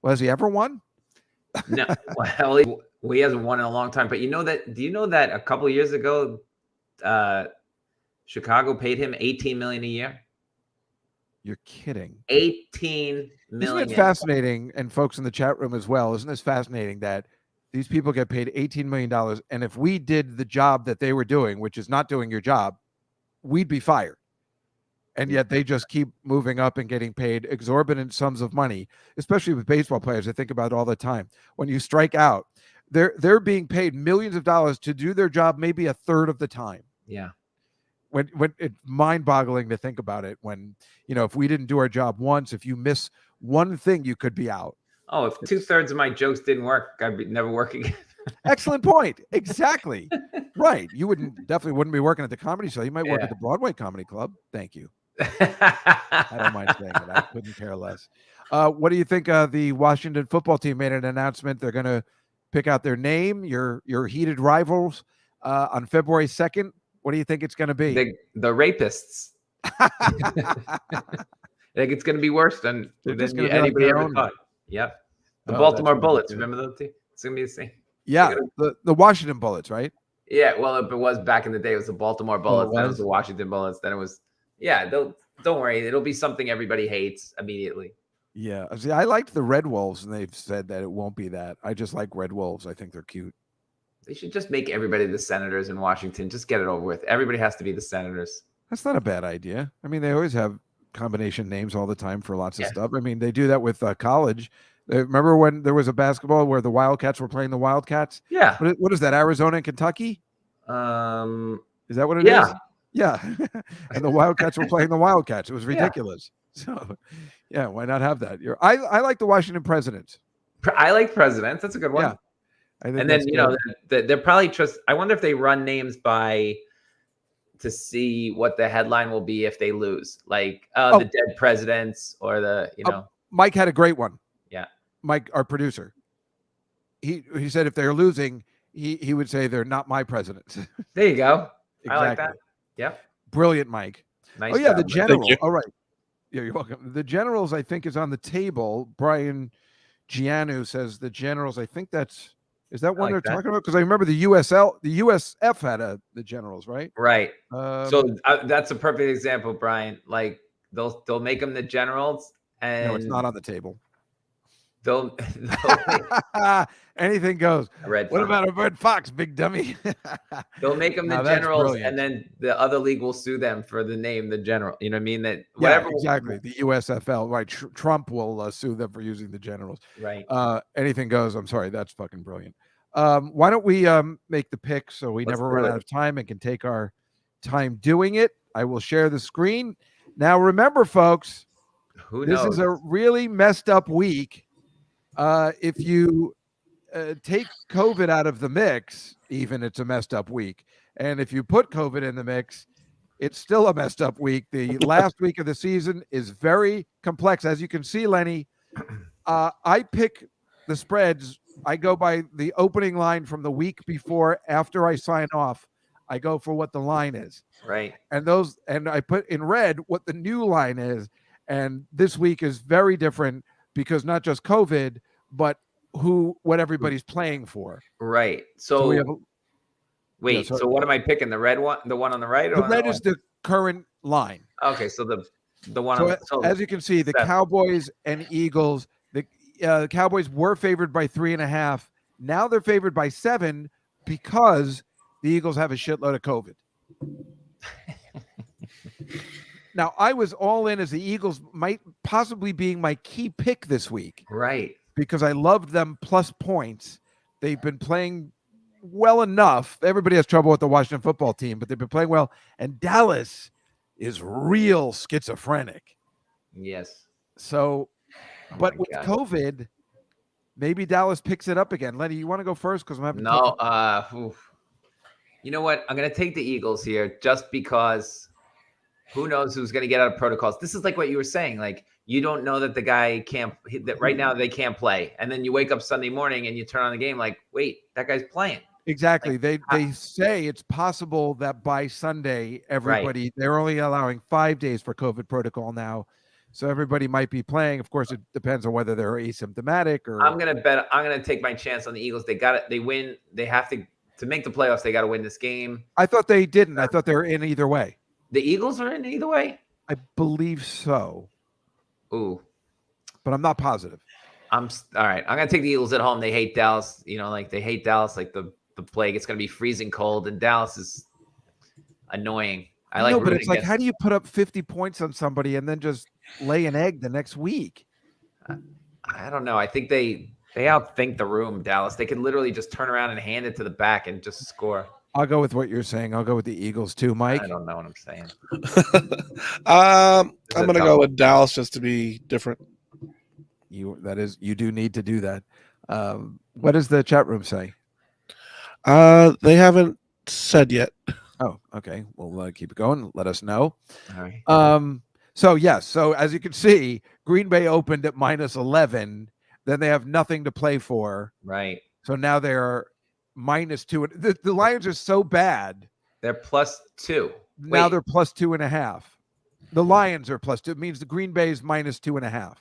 Has he ever won? No. Well, he hasn't won in a long time. But you know that? Do you know that a couple of years ago, Chicago paid him $18 million a year? You're kidding. $18 million. Isn't it fascinating, and folks in the chat room as well, isn't this fascinating that these people get paid $18 million, and if we did the job that they were doing, which is not doing your job, we'd be fired. And yet they just keep moving up and getting paid exorbitant sums of money, especially with baseball players. I think about it all the time. When you strike out, they're being paid millions of dollars to do their job maybe a third of the time. Yeah. When it's mind-boggling to think about it. When, if we didn't do our job once, if you miss one thing, you could be out. Oh, if 2/3 of my jokes didn't work, I'd never work again. Excellent point. Exactly. Right. You definitely wouldn't be working at the comedy show. You might work at the Broadway Comedy Club. Thank you. I don't mind saying it. I couldn't care less. What do you think? The Washington football team made an announcement. They're going to pick out their name, your heated rivals, on February 2nd. What do you think it's going to be? The rapists. I think it's going to be worse than anybody ever thought. Yep. The Baltimore Bullets. Remember those two? It's going to be the same. Yeah. The Washington Bullets, right? Yeah. Well, if it was back in the day, it was the Baltimore Bullets. Then it was the Washington Bullets. Then it was, don't worry. It'll be something everybody hates immediately. Yeah. See, I liked the Red Wolves, and they've said that it won't be that. I just like Red Wolves. I think they're cute. They should just make everybody the Senators in Washington. Just get it over with. Everybody has to be the Senators. That's not a bad idea. I mean, they always have combination names all the time for lots of stuff. I mean, they do that with college. Remember when there was a basketball where the Wildcats were playing the Wildcats? Yeah. What is that, Arizona and Kentucky? Is that what it is? Yeah. And the Wildcats were playing the Wildcats. It was ridiculous. So, why not have that? I like the Washington Presidents. I like Presidents. That's a good one. Yeah. And then, they're probably I wonder if they run names to see what the headline will be if they lose, like the dead presidents or Mike had a great one. Yeah. Mike, our producer, he said if they're losing, he would say they're not my presidents. There you go. Exactly. I like that. Yep. Brilliant, Mike. Nice job, the general. All right. Yeah, you're welcome. The Generals, I think, is on the table. Brian Gianu says the Generals. I think is that one they're talking about? Because I remember the USF had the Generals, right? Right. So that's a perfect example, Brian. Like they'll make them the Generals, and no, it's not on the table. they'll Anything goes. a red What fox. about a red fox, big dummy? They'll make them the Now, that's generals, brilliant. and then the other league will sue them for the name the general. You know what I mean? That Yeah, whatever. exactly. The USFL, right? Trump will sue them for using the generals. Right. Anything goes. I'm sorry, that's fucking brilliant. Why don't we make the pick so we Let's never do run it. out of time and can take our time doing it? I will share the screen. Now, remember, folks, Who this knows? is a really messed up week. If you take COVID out of the mix, even it's a messed up week. And if you put COVID in the mix, it's still a messed up week. The last week of the season is very complex. As you can see, Lenny, I pick the spreads. I go by the opening line from the week before. After I sign off, I go for what the line is. Right. And I put in red what the new line is. And this week is very different because not just COVID, but what everybody's playing for. Right. So So, we have wait. so- So what am I picking? The red one, the one on the right, or the on red the is the current line. okay? So the one. So on, so as you can see, the seven. Cowboys and Eagles, the Cowboys were favored by 3.5. Now they're favored by 7 because the Eagles have a shitload of COVID. Now, I was all in as the Eagles might possibly being my key pick this week Right. because I loved them plus points. They've been playing well enough. Everybody has trouble with the Washington football team, but they've been playing well. And Dallas is real schizophrenic. Yes. So, Oh but my with God. COVID, maybe Dallas picks it up again. Lenny, you want to go first? Because I'm having No. Oof. You know what? I'm going to take the Eagles here just because who knows who's going to get out of protocols. This is like what you were saying. Like, you don't know that the guy can't, that right now they can't play. And then you wake up Sunday morning and you turn on the game like, wait, that guy's playing. Exactly. They say it's possible that by Sunday, everybody, they're only allowing 5 days for COVID protocol now. So everybody might be playing. Of course, it depends on whether they're asymptomatic or. I'm going to take my chance on the Eagles. They got it. They win. They have to make the playoffs. They got to win this game. I thought they didn't. I thought they were in either way. The Eagles are in either way? I believe so. Ooh. But I'm not positive. All right. I'm going to take the Eagles at home. They hate Dallas. You know, like they hate Dallas, like the plague. It's going to be freezing cold, and Dallas is annoying. No, but it's like, how do you put up 50 points on somebody and then just lay an egg the next week? I don't know. I think they outthink the room, Dallas. They can literally just turn around and hand it to the back and just score. I'll go with what you're saying. I'll go with the Eagles too, Mike. I don't know what I'm saying. I'm going to go with Dallas just to be different. You do need to do that. What does the chat room say? They haven't said yet. Oh, okay. We'll keep it going. Let us know. All right. So yes. So as you can see, Green Bay opened at -11. Then they have nothing to play for. Right. So now they're -2. The Lions are so bad. They're +2. Now they're +2.5. The Lions are +2. It means the Green Bay is -2.5.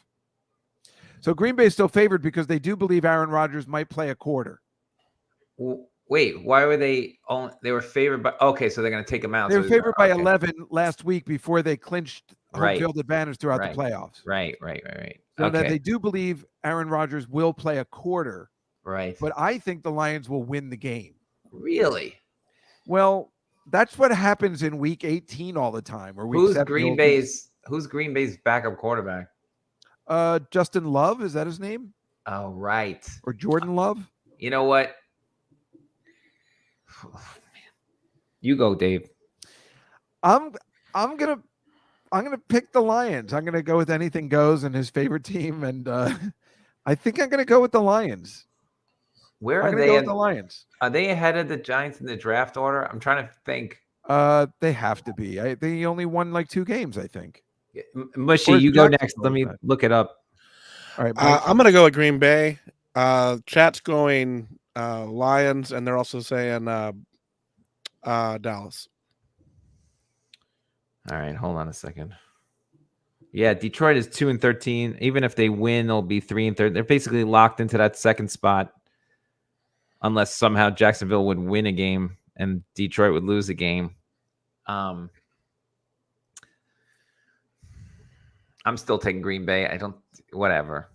So Green Bay is still favored because they do believe Aaron Rodgers might play a quarter. Wait, why were they only? They were favored by. Okay, so they're going to take them out. They were favored by 11 last week before they clinched home field advantage throughout the playoffs. Right. So that they do believe Aaron Rodgers will play a quarter. Right. But I think the Lions will win the game. Really? Well, that's what happens in week 18 all the time. Where Who's Green Bay's backup quarterback? Justin Love, is that his name? Oh, right. Or Jordan Love? You know what? You go, Dave. I'm gonna pick the Lions. I'm gonna go with anything goes and his favorite team, and I think I'm gonna go with the Lions. Where I'm are gonna they? go with the Lions. Are they ahead of the Giants in the draft order? I'm trying to think. They have to be. They only won like 2 games, I think. Mushy, you go next. Let me look it up. All right, I'm going to go with Green Bay. Chat's going Lions, and they're also saying Dallas. All right, hold on a second. Yeah, Detroit is 2-13. Even if they win, they'll be 3-13. They're basically locked into that second spot, unless somehow Jacksonville would win a game and Detroit would lose a game. I'm still taking Green Bay. Whatever.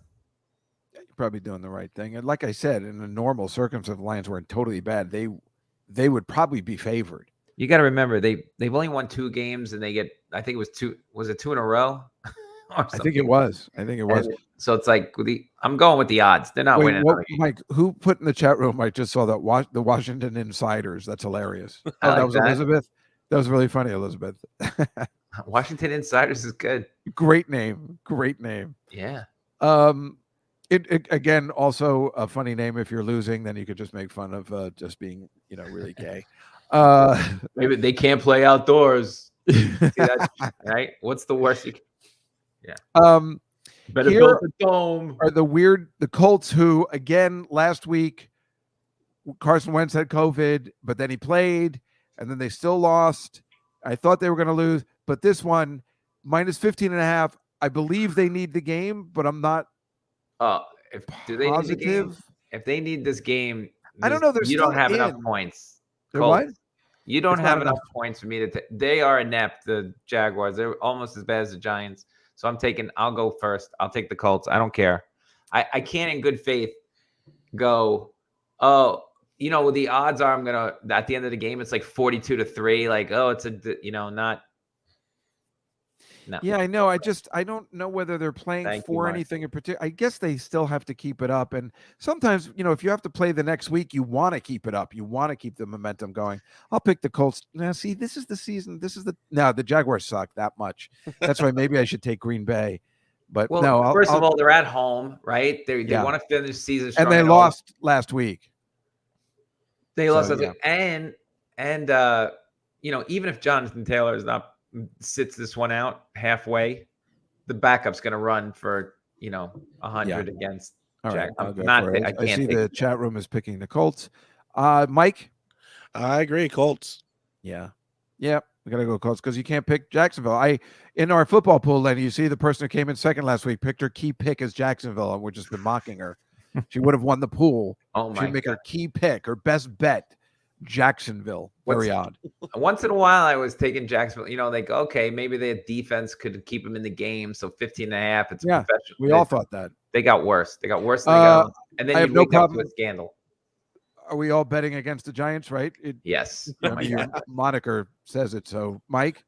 probably doing the right thing. And like I said, in a normal circumstance, the Lions weren't totally bad. They would probably be favored. You got to remember they've only won 2 games, and they get, I think it was 2. Was it 2 in a row? I think it was. So it's like I'm going with the odds. They're not winning. Mike, who put in the chat room? I just saw that the Washington Insiders. That's hilarious. Oh, like that was Elizabeth. That was really funny, Elizabeth. Washington Insiders is good. Great name. Yeah. It again also a funny name. If you're losing, then you could just make fun of just being really gay. Maybe they can't play outdoors. See that, right? What's the worst you can? Yeah. Better build the dome. Are the Colts, who again last week Carson Wentz had COVID, but then he played, and then they still lost. I thought they were going to lose, but this one minus 15.5. I believe they need the game, but I'm not. Do they need the game? If they need this game, I don't know. You don't have enough points. What? You don't have enough points for me to. They are inept. The Jaguars. They're almost as bad as the Giants. So I'll go first. I'll take the Colts. I don't care. I can't in good faith go, the odds are I'm going to, at the end of the game, it's like 42-3. Like, it's not. No. Yeah, I know. I don't know whether they're playing anything in particular. I guess they still have to keep it up. And sometimes, if you have to play the next week, you want to keep it up. You want to keep the momentum going. I'll pick the Colts. Now, see, this is the season. The Jaguars suck that much. That's why maybe I should take Green Bay. But first of all, they're at home, right? They want to finish the season strong. And they lost last week. They lost last week. And even if Jonathan Taylor sits this one out halfway, the backup's going to run for 100 against Jack. Right, I see the chat room is picking the Colts. Mike, I agree, Colts. Yeah, we gotta go Colts because you can't pick Jacksonville. In our football pool, Lenny, you see the person who came in second last week picked her key pick as Jacksonville, and we've just been mocking her. She would have won the pool. She'd make her key pick, her best bet. Jacksonville. Very odd. Once in a while, I was taking Jacksonville. Okay, maybe their defense could keep them in the game. So 15.5. It's professional. We all thought that. They got worse. Than they got. And then you wake up to a scandal. Are we all betting against the Giants, right? Yes. Your moniker says it. So, Mike?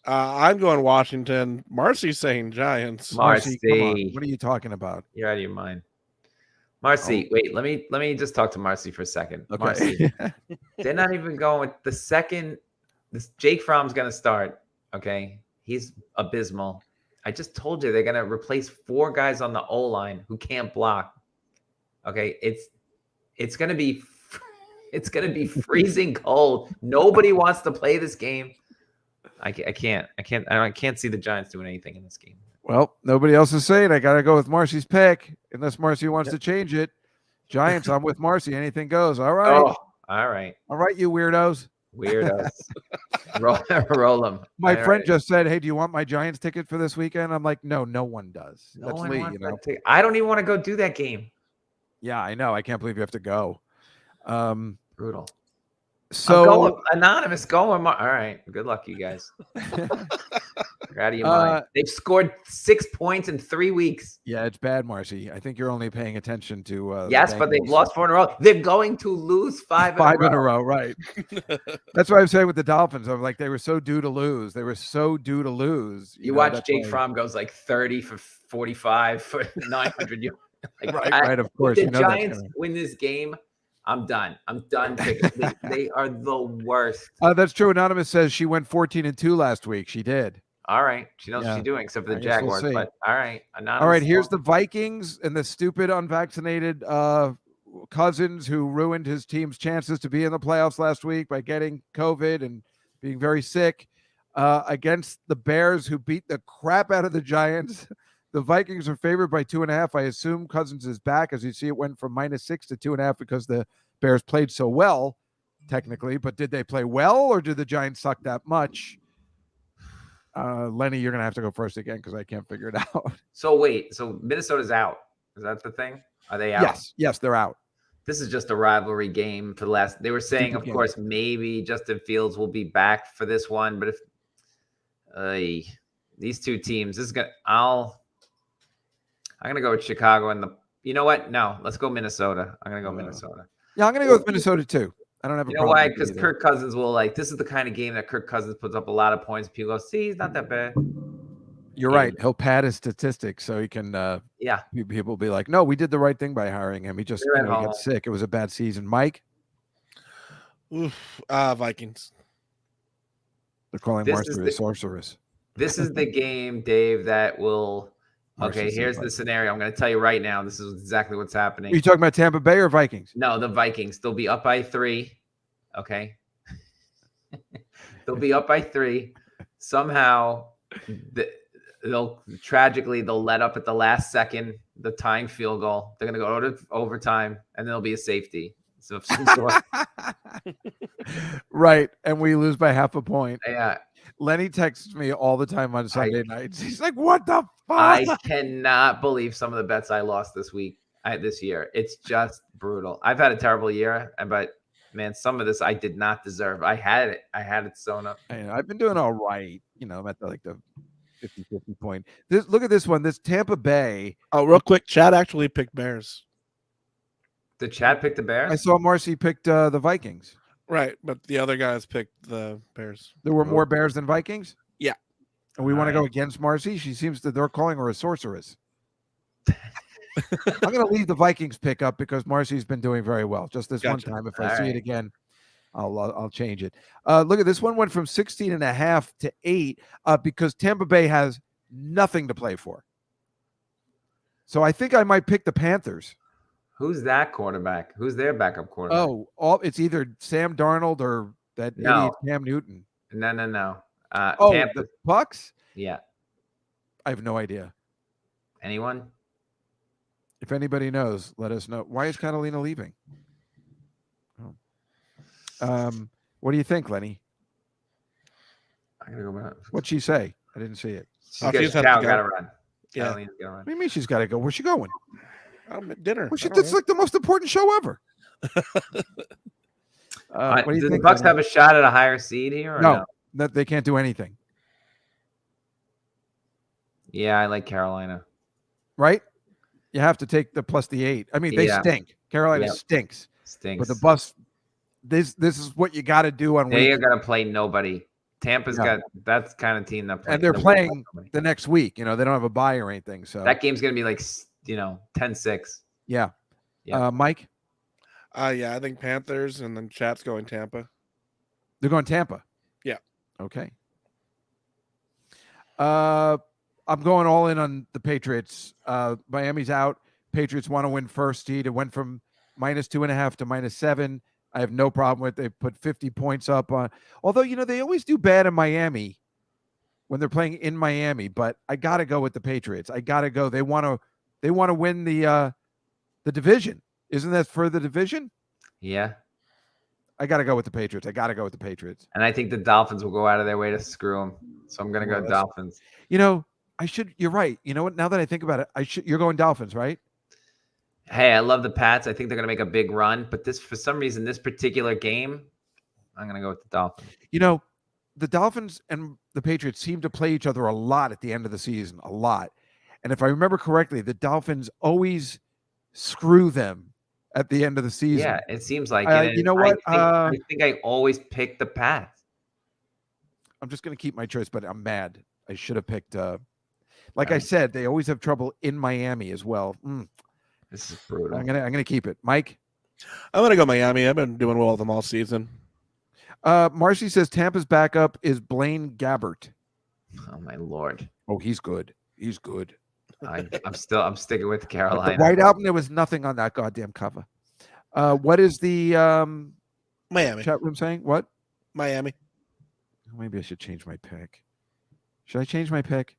I'm going Washington. Marcy's saying Giants. Marcy, come on. What are you talking about? You're out of your mind. Marcy, wait, let me just talk to Marcy for a second. Okay. Marcy, they're not even going with the second. This Jake Fromm's going to start. Okay, he's abysmal. I just told you they're going to replace 4 guys on the O line who can't block. Okay, it's going to be freezing cold. Nobody wants to play this game. I can't see the Giants doing anything in this game. Well, nobody else is saying. I got to go with Marcy's pick, unless Marcy wants to change it. Giants, I'm with Marcy. Anything goes. All right. Oh, all right. All right, you weirdos. Roll them. My friend just said, "Hey, do you want my Giants ticket for this weekend?" I'm like, "No, no one does." That's Lee. I don't even want to go do that game. Yeah, I know. I can't believe you have to go. Brutal. So anonymous going. All right. Good luck, you guys. You're out of your mind. They've scored 6 points in 3 weeks. Yeah, it's bad, Marcy. I think you're only paying attention to. Yes, but they've lost 4 in a row. They're going to lose 5 in a row. Right? That's what I'm saying with the Dolphins. I'm like, they were so due to lose. You watch Jake Fromm goes like 30 for 45 for 900 yards. Right. Of course. If the Giants win this game, I'm done. They are the worst. That's true. Anonymous says she went 14-2 last week. She did. All right. She knows what she's doing, except for the Jaguars. But all right. Anonymous. All right. Here's the Vikings and the stupid unvaccinated Cousins who ruined his team's chances to be in the playoffs last week by getting COVID and being very sick against the Bears, who beat the crap out of the Giants. The Vikings are favored by 2.5. I assume Cousins is back. As you see, it went from -6 to 2.5 because the Bears played so well, technically. But did they play well, or did the Giants suck that much? Lenny, you're going to have to go first again because I can't figure it out. So wait, so Minnesota's out. Is that the thing? Are they out? Yes, they're out. This is just a rivalry game for the last. They were saying, of course, maybe Justin Fields will be back for this one. But if these two teams, this is going to, I'm going to go with Chicago You know what? No, let's go Minnesota. I'm gonna go Minnesota. Yeah, I'm going to go with Minnesota too. I don't have a You know problem. why? with Because either. Kirk Cousins will this is the kind of game that Kirk Cousins puts up a lot of points. People go, see, he's not that bad. You're right. He'll pad his statistics so he can. Yeah. People will be like, no, we did the right thing by hiring him. He just They're at he home. got sick. It was a bad season. Mike, Oof, Vikings. they're calling This Marcy is a the- sorceress. This is the game, Dave, that will. Okay, Marcy's here's the Vikings. scenario. I'm going to tell you right now. This is exactly what's Are happening. you talking about Tampa Bay or Vikings? No, the Vikings. They'll be up by 3. Okay. They'll be up by 3. Somehow, they'll let up at the last second the tying field goal. They're going to go to overtime, and then there'll be a safety. So of some sort. Right, and we lose by half a point. Yeah. Lenny texts me all the time on Sunday nights. He's like, "What the fuck?" I cannot believe some of the bets I lost this year. It's just brutal. I've had a terrible year, but man, some of this I did not deserve. I had it sewn up. I've been doing all right. I'm at the 50-50 point. Look at this one. This Tampa Bay. Oh, real quick, Chad actually picked Bears. Did Chad pick the Bears? I saw Marcy picked the Vikings. Right, but the other guys picked the Bears. There were more Bears than Vikings? Yeah. And we want to go against Marcy? They're calling her a sorceress. I'm going to leave the Vikings pick up because Marcy's been doing very well. Just this one time. If I see it again, I'll change it. Look at this one went from 16.5 to 8 because Tampa Bay has nothing to play for. So I think I might pick the Panthers. Who's that quarterback? Who's their backup quarterback? It's either Sam Darnold or that idiot Cam Newton. No. Tampa. The Bucks? Yeah. I have no idea. Anyone? If anybody knows, let us know. Why is Catalina leaving? What do you think, Lenny? I'm gonna go back. What'd she say? I didn't see it. She's got to run. Yeah. Catalina's gotta run. What do you mean she's got to go? Where's she going? At dinner. That's like the most important show ever. What do you do think, the Bucks Lenny? have a shot at a higher seed here? Or no? That they can't do anything. Yeah, I like Carolina. Right? You have to take the plus the 8. I mean, they stink. Carolina stinks. Stinks. But the bus, this is what you got to do on They are week. going to play nobody. Tampa's got that's kind of team that plays. And they're playing the next week. They don't have a bye or anything. So that game's going to be like 10-6. Yeah. Yeah. Mike? Yeah, I think Panthers, and then Chat's going Tampa. They're going Tampa. Yeah. Okay. I'm going all in on the Patriots. Miami's out. Patriots want to win first seed. It went from -2.5 to -7. I have no problem with it. They put 50 points up on. Although, they always do bad in Miami when they're playing in Miami. But I got to go with the Patriots. I got to go. They want to win the division. Isn't that for the division? Yeah. I got to go with the Patriots. And I think the Dolphins will go out of their way to screw them. So I'm going to go Dolphins. You're right. You know what? Now that I think about it, you're going Dolphins, right? Hey, I love the Pats. I think they're going to make a big run. But for some reason, this particular game, I'm going to go with the Dolphins. The Dolphins and the Patriots seem to play each other a lot at the end of the season, a lot. And if I remember correctly, the Dolphins always screw them at the end of the season. Yeah, it seems like it. You know what? I think I always pick the Pats. I'm just going to keep my choice, but I'm mad. I should have picked. Like I said, they always have trouble in Miami as well. This is brutal. I'm gonna keep it. Mike? I'm going to go Miami. I've been doing well with them all season. Marcy says Tampa's backup is Blaine Gabbert. Oh, my Lord. Oh, he's good. He's good. I'm sticking with Carolina. The White Album, there was nothing on that goddamn cover. What is the Miami chat room saying? What? Miami. Maybe I should change my pick. Should I change my pick?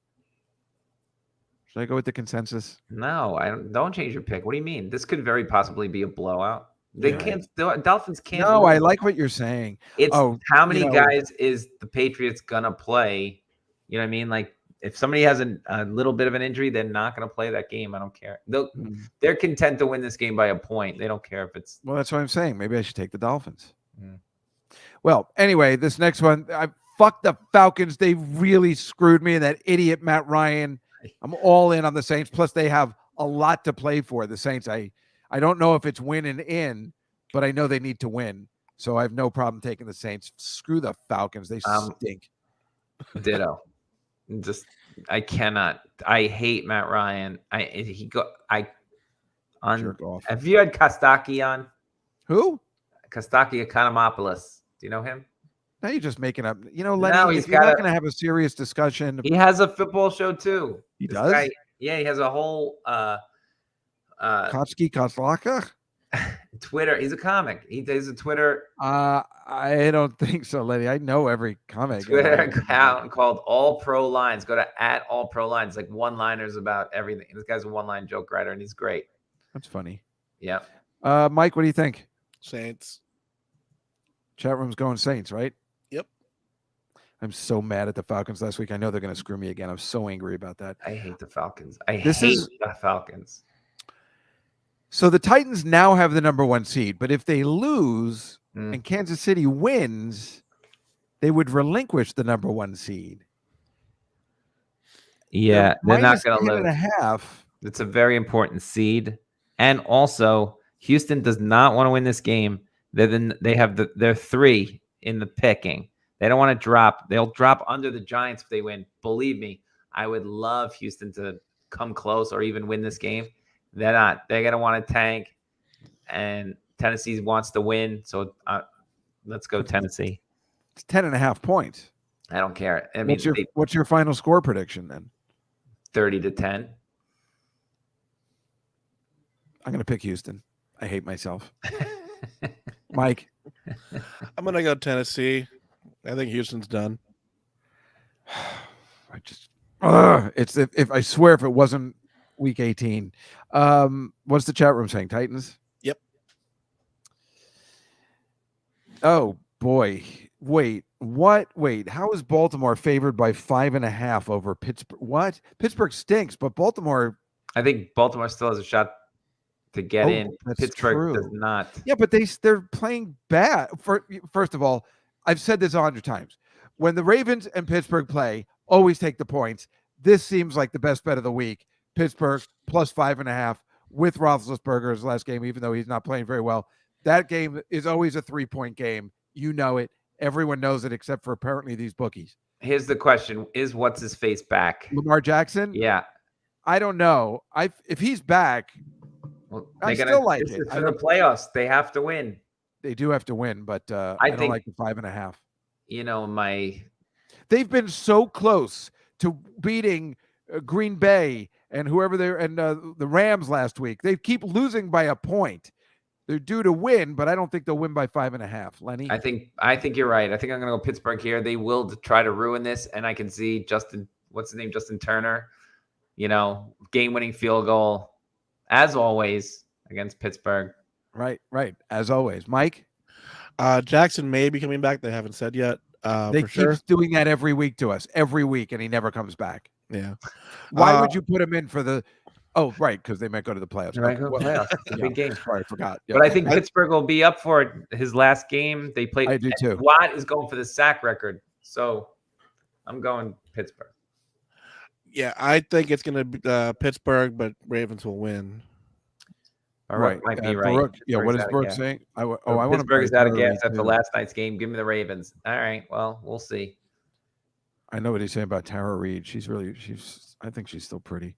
Should I go with the consensus? No, don't change your pick. What do you mean? This could very possibly be a blowout. They can't. The Dolphins can't. No, I like what you're saying. It's how many guys is the Patriots gonna play? You know what I mean? Like if somebody has a little bit of an injury, they're not gonna play that game. I don't care. They're content to win this game by a point. They don't care if it's. Well, that's what I'm saying. Maybe I should take the Dolphins. Well, anyway, this next one, fuck the Falcons. They really screwed me. And that idiot Matt Ryan. I'm all in on the Saints. Plus, they have a lot to play for. The Saints, I don't know if it's win and in, but I know they need to win. So I have no problem taking the Saints. Screw the Falcons. They stink. Ditto. I cannot. I hate Matt Ryan. Jerk off. Have you had Kostaki on? Who? Kostaki Economopoulos. Do you know him? Now you're just making up. Lenny, No, if you're not going to have a serious discussion. He has a football show too. He does? Yeah, he has a whole Kotsky Kotlaka? Twitter. He's a comic. He does a Twitter. I don't think so, Lenny. I know every comic. Twitter account called All Pro Lines. Go to @AllProLines. Like one-liners about everything. This guy's a one-line joke writer, and he's great. That's funny. Yeah. Mike, what do you think? Saints. Chat room's going Saints, right? Yep. I'm so mad at the Falcons last week. I know they're going to screw me again. I'm so angry about that. I hate the Falcons. I hate the Falcons. So the Titans now have the number 1 seed, but if they lose and Kansas City wins, they would relinquish the number 1 seed. Yeah, they're not going to lose. -10.5. It's a very important seed, and also Houston does not want to win this game. They're 3 in the picking. They don't want to drop. They'll drop under the Giants if they win. Believe me, I would love Houston to come close or even win this game. They're not. They're going to want to tank, and Tennessee wants to win. So let's go Tennessee. It's 10.5 points. I don't care. I mean, what's your final score prediction then? 30-10. I'm going to pick Houston. I hate myself. Mike? I'm going to go Tennessee. I think Houston's done. It's if I swear if it wasn't week 18. What's the chat room saying? Titans? Yep. Oh boy. Wait, what? Wait, how is Baltimore favored by 5.5 over Pittsburgh? What? Pittsburgh stinks, but Baltimore. I think Baltimore still has a shot to get in. Pittsburgh does not. Yeah, but they're playing bad. First of all, I've said this 100 times. When the Ravens and Pittsburgh play, always take the points. This seems like the best bet of the week. Pittsburgh plus 5.5 with Roethlisberger's last game, even though he's not playing very well. That game is always a 3-point game. You know it. Everyone knows it except for apparently these bookies. Here's the question. Is what's his face back? Lamar Jackson? Yeah. I don't know. If he's back, I still like it. For the playoffs, they have to win. They do have to win, but I don't like the 5.5. You know, they've been so close to beating Green Bay and whoever the Rams last week. They keep losing by a point. They're due to win, but I don't think they'll win by 5.5. Lenny? I think you're right. I think I'm going to go Pittsburgh here. They will try to ruin this, and I can see Justin Turner, game-winning field goal, as always, against Pittsburgh. Right. As always. Mike? Jackson may be coming back. They haven't said yet. They keep doing that every week to us, every week, and he never comes back. Yeah. Why would you put him in for the – oh, right, because they might go to the playoffs. They might go to the playoffs. It's a big game. Sorry, I forgot. But I think Pittsburgh will be up for it. His last game, they played – I do too. Watt is going for the sack record, so I'm going Pittsburgh. Yeah, I think it's going to be Pittsburgh, but Ravens will win. All right, might be right. Brooke, what is Brooke saying? I want Pittsburgh is out of gas after last night's game. Give me the Ravens. All right, well, we'll see. I know what he's saying about Tara Reid. I think she's still pretty.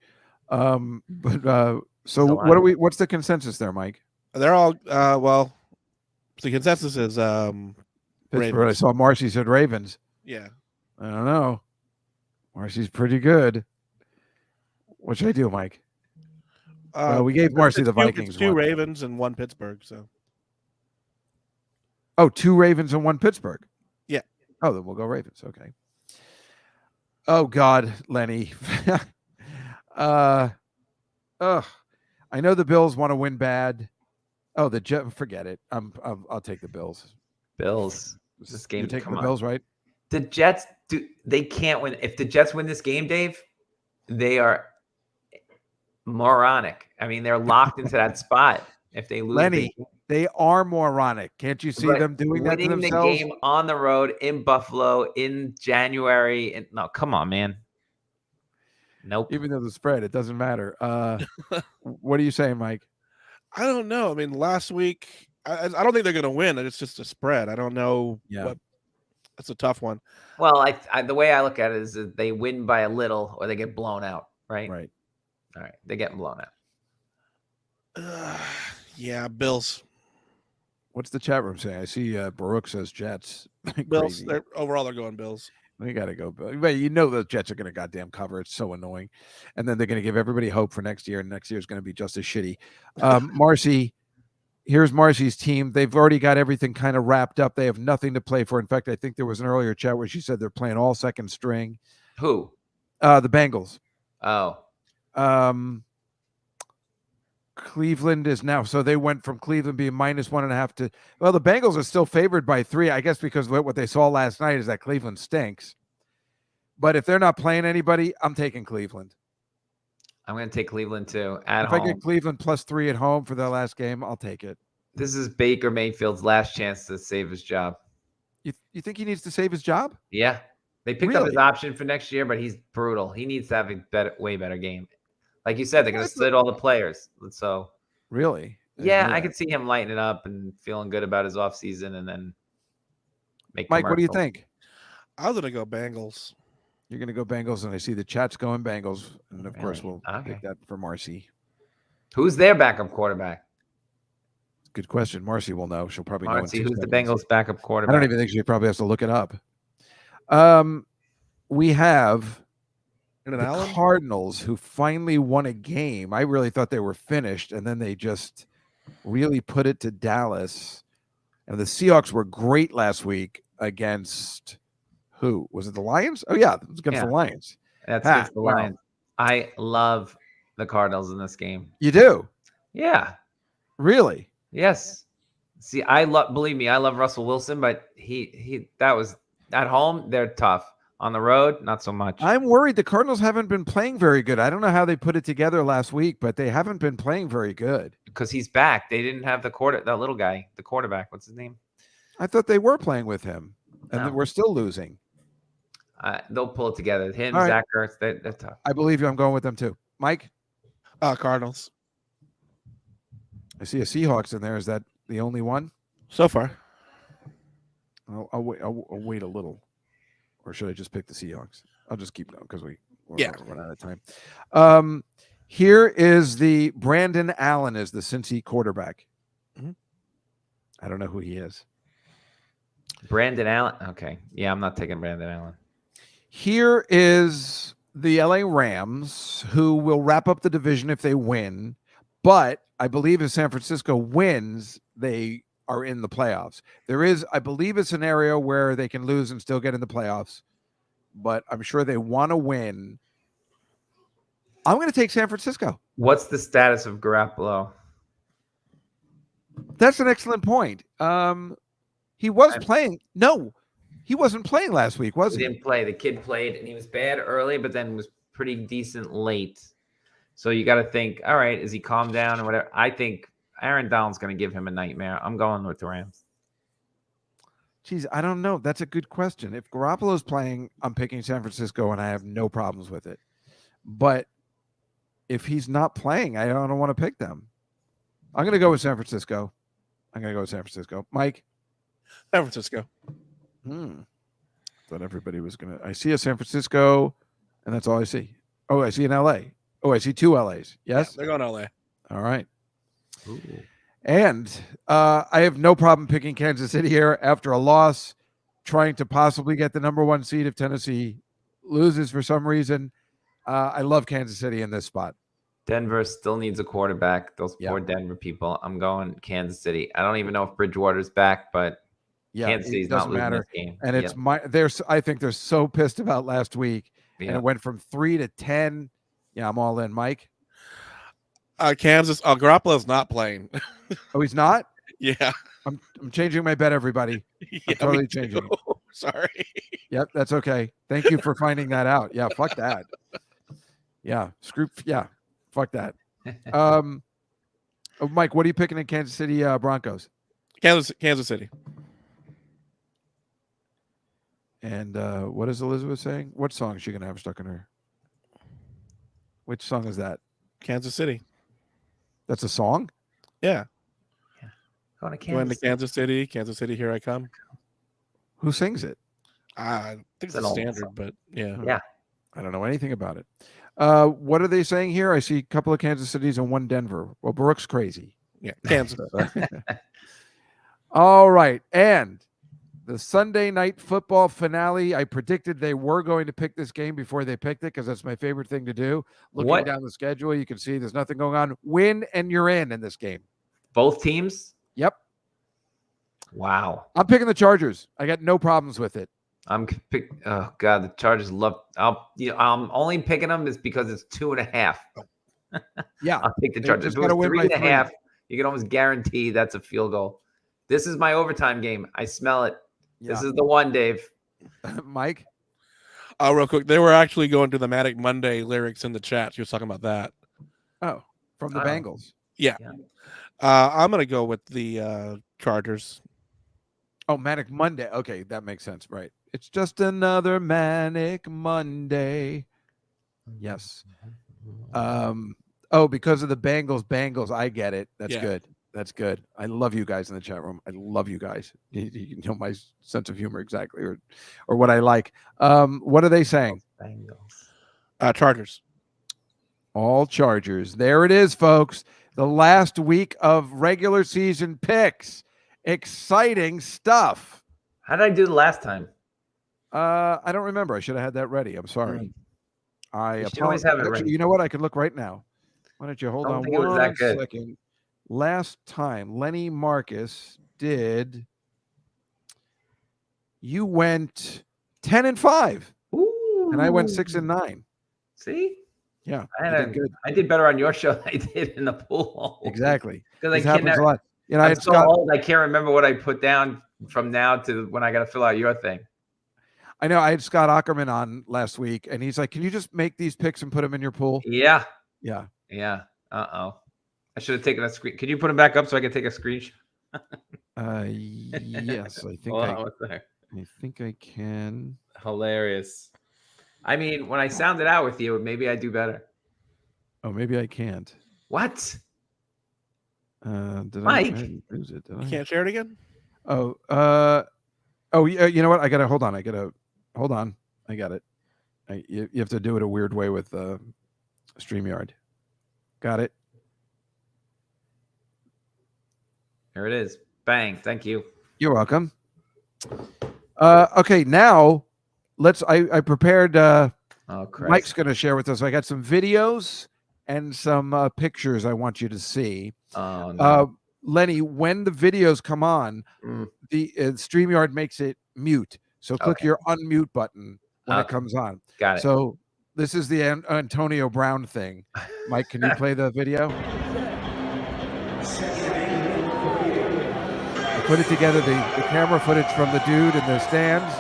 So what's the consensus there, Mike? They're all the consensus is Pittsburgh. I saw Marcy said Ravens. Yeah. I don't know. Marcy's pretty good. What should I do, Mike? We gave Marcy the Vikings. 2 Ravens and 1 Pittsburgh. So. Oh, 2 Ravens and 1 Pittsburgh. Yeah. Oh, then we'll go Ravens. Okay. Oh God, Lenny. I know the Bills want to win bad. Oh, the Jets. Forget it. I'll take the Bills. Bills. This game. You take the Bills, right? The Jets. They can't win. If the Jets win this game, Dave, they are moronic. I mean, they're locked into that spot. If they lose, Lenny, they are moronic. Can't you see them doing that to themselves? Winning the game on the road in Buffalo in January. No, come on, man. Nope. Even though the spread, it doesn't matter. What are you saying, Mike? I don't know. I mean, last week, I don't think they're going to win. It's just a spread. I don't know. Yeah. It's a tough one. Well, the way I look at it is that they win by a little or they get blown out, right? Right. All right. They're getting blown out. Yeah, Bills. What's the chat room saying? I see Baruch says Jets. Bills. Crazy. Overall, they're going Bills. We got to go. But you know the Jets are going to goddamn cover. It's so annoying. And then they're going to give everybody hope for next year. And next year is going to be just as shitty. Marcy, here's Marcy's team. They've already got everything kind of wrapped up. They have nothing to play for. In fact, I think there was an earlier chat where she said they're playing all second string. Who? The Bengals. Oh. Cleveland is now, so they went from Cleveland being -1.5 to, well, the Bengals are still favored by 3, I guess, because what they saw last night is that Cleveland stinks. But if they're not playing anybody, I'm taking Cleveland. I'm going to take Cleveland too. At if home. I get Cleveland +3 at home for their last game, I'll take it. This is Baker Mayfield's last chance to save his job. You think he needs to save his job? Yeah. They picked up Really? his option for next year, but he's brutal. He needs to have a way better game. Like you said, they're going to split all the players. So really, yeah, I could see him lighting it up and feeling good about his offseason and then make Mike, what do you commercials. think? I'm going to go Bengals. You're going to go Bengals, and I see the chat's going Bengals. And, of course, Really? we'll Okay. pick that for Marcy. Who's their backup quarterback? Good question. Marcy will know. She'll probably know. Marcy, in 2 who's the seconds. Bengals backup quarterback? I don't even think she probably has to look it up. We have the Cardinals, who finally won a game. I really thought they were finished, and then they just really put it to Dallas. And the Seahawks were great last week against who? Was it the Lions? Oh, yeah, it was against the Lions. That's against the Lions. I love the Cardinals in this game. You do? Yeah. Really? Yes. See, believe me, I love Russell Wilson, but that was at home, they're tough. On the road, not so much. I'm worried the Cardinals haven't been playing very good. I don't know how they put it together last week, but they haven't been playing very good. Because he's back. They didn't have that little guy, the quarterback. What's his name? I thought they were playing with him, and we're still losing. They'll pull it together. Him, All right. Zach Ertz, they're tough. I believe you. I'm going with them too. Mike? Cardinals. I see a Seahawks in there. Is that the only one? So far. I'll wait a little. Or should I just pick the Seahawks? I'll just keep going because we're run out of time. Here is the Brandon Allen is the Cincy quarterback. Mm-hmm. I don't know who he is. Brandon Allen. Okay. Yeah, I'm not taking Brandon Allen. Here is the LA Rams, who will wrap up the division if they win. But I believe if San Francisco wins, they are in the playoffs. There is, I believe, a scenario where they can lose and still get in the playoffs, but I'm sure they want to win. I'm going to take San Francisco. What's the status of Garoppolo? That's an excellent point. He was playing. No, he wasn't playing last week, was he? He didn't play. The kid played, and he was bad early, but then was pretty decent late. So you got to think, all right, is he calmed down or whatever? I think Aaron Donald's going to give him a nightmare. I'm going with the Rams. Geez, I don't know. That's a good question. If Garoppolo's playing, I'm picking San Francisco, and I have no problems with it. But if he's not playing, I don't want to pick them. I'm going to go with San Francisco. Mike? San Francisco. Thought everybody was going to. I see a San Francisco, and that's all I see. Oh, I see an LA. Oh, I see 2 LAs. Yes? Yeah, they're going LA. All right. Ooh. And I have no problem picking Kansas City here after a loss, trying to possibly get the number 1 seed if Tennessee loses for some reason. I love Kansas City in this spot. Denver still needs a quarterback. Those poor Denver people. I'm going Kansas City. I don't even know if Bridgewater's back, but Kansas City's not losing this game. And it's I think they're so pissed about last week, and it went from 3 to 10. Yeah, I'm all in. Mike? Kansas. Garoppolo's not playing. Oh, he's not? Yeah. I'm changing my bet, everybody. I'm totally changing it. Sorry. Yep, that's okay. Thank you for finding that out. Yeah, fuck that. Yeah, fuck that. Mike, what are you picking in Kansas City Broncos? Kansas City. And what is Elizabeth saying? What song is she going to have stuck in her? Which song is that? Kansas City. That's a song? Yeah. Going to Going to Kansas. Kansas City, here I come. Who sings it? I think it's an a old standard, song. but yeah. Yeah. I don't know anything about it. What are they saying here? I see a couple of Kansas Cities and one Denver. Well, Brooke's crazy. Yeah, Kansas. All right. And the Sunday night football finale, I predicted they were going to pick this game before they picked it because that's my favorite thing to do. Looking What? down the schedule, you can see there's nothing going on. Win and you're in this game. Both teams? Yep. Wow. I'm picking the Chargers. I got no problems with it. Oh God, the Chargers love. I'm only picking them is because it's 2.5. Yeah. I'll take the They Chargers. just If it gotta was win by 3.5, you can almost guarantee that's a field goal. This is my overtime game. I smell it. Yeah. This is the one, Dave. Mike? Real quick, they were actually going to the Matic Monday lyrics in the chat. She was talking about that. Oh, from the Oh. Bengals. Yeah. Yeah. I'm going to go with the Chargers. Oh, Manic Monday. Okay, that makes sense. Right. It's just another Manic Monday. Yes. Because of the Bengals. I get it. That's Yeah. good. That's good. I love you guys in the chat room. I love you guys. You know my sense of humor exactly, or what I like. What are they saying? Bengals. Chargers. All Chargers. There it is, folks. The last week of regular season picks. Exciting stuff. How did I do the last time? I don't remember. I should have had that ready. I'm sorry. You should always have it Actually, ready. you know what? I can look right now. Why don't you hold I don't on think it was that one good. second? Last time, Lenny Marcus did. You went 10-5, and I went 6-9. See? Yeah, I, you did good. I did better on your show than I did in the pool. Exactly. Because I This can't. happens a lot. You know, I I'm had so Scott. old. I can't remember what I put down from now to when I got to fill out your thing. I know I had Scott Ackerman on last week, and he's like, "Can you just make these picks and put them in your pool?" Yeah. Yeah. Yeah. I should have taken a screen. Could you put them back up so I can take a screenshot? Yes, I think Hold on, what's there? I think I can. Hilarious. I mean, when I sound it out with you, maybe I do better. Oh, maybe I can't. What? Did Mike? I didn't lose it? Did I? You can't share it again? Oh, yeah. You know what? I gotta hold on. I got it. You have to do it a weird way with StreamYard. Got it. Here it is. Bang. Thank you. You're welcome. Okay, now I prepared. Oh, Christ. Mike's going to share with us. I got some videos and some pictures I want you to see. Oh, no. Lenny, when the videos come on, the StreamYard makes it mute. So click your unmute button when it comes on. Got it. So this is the Antonio Brown thing. Mike, can you play the video? I put it together, the camera footage from the dude in the stands.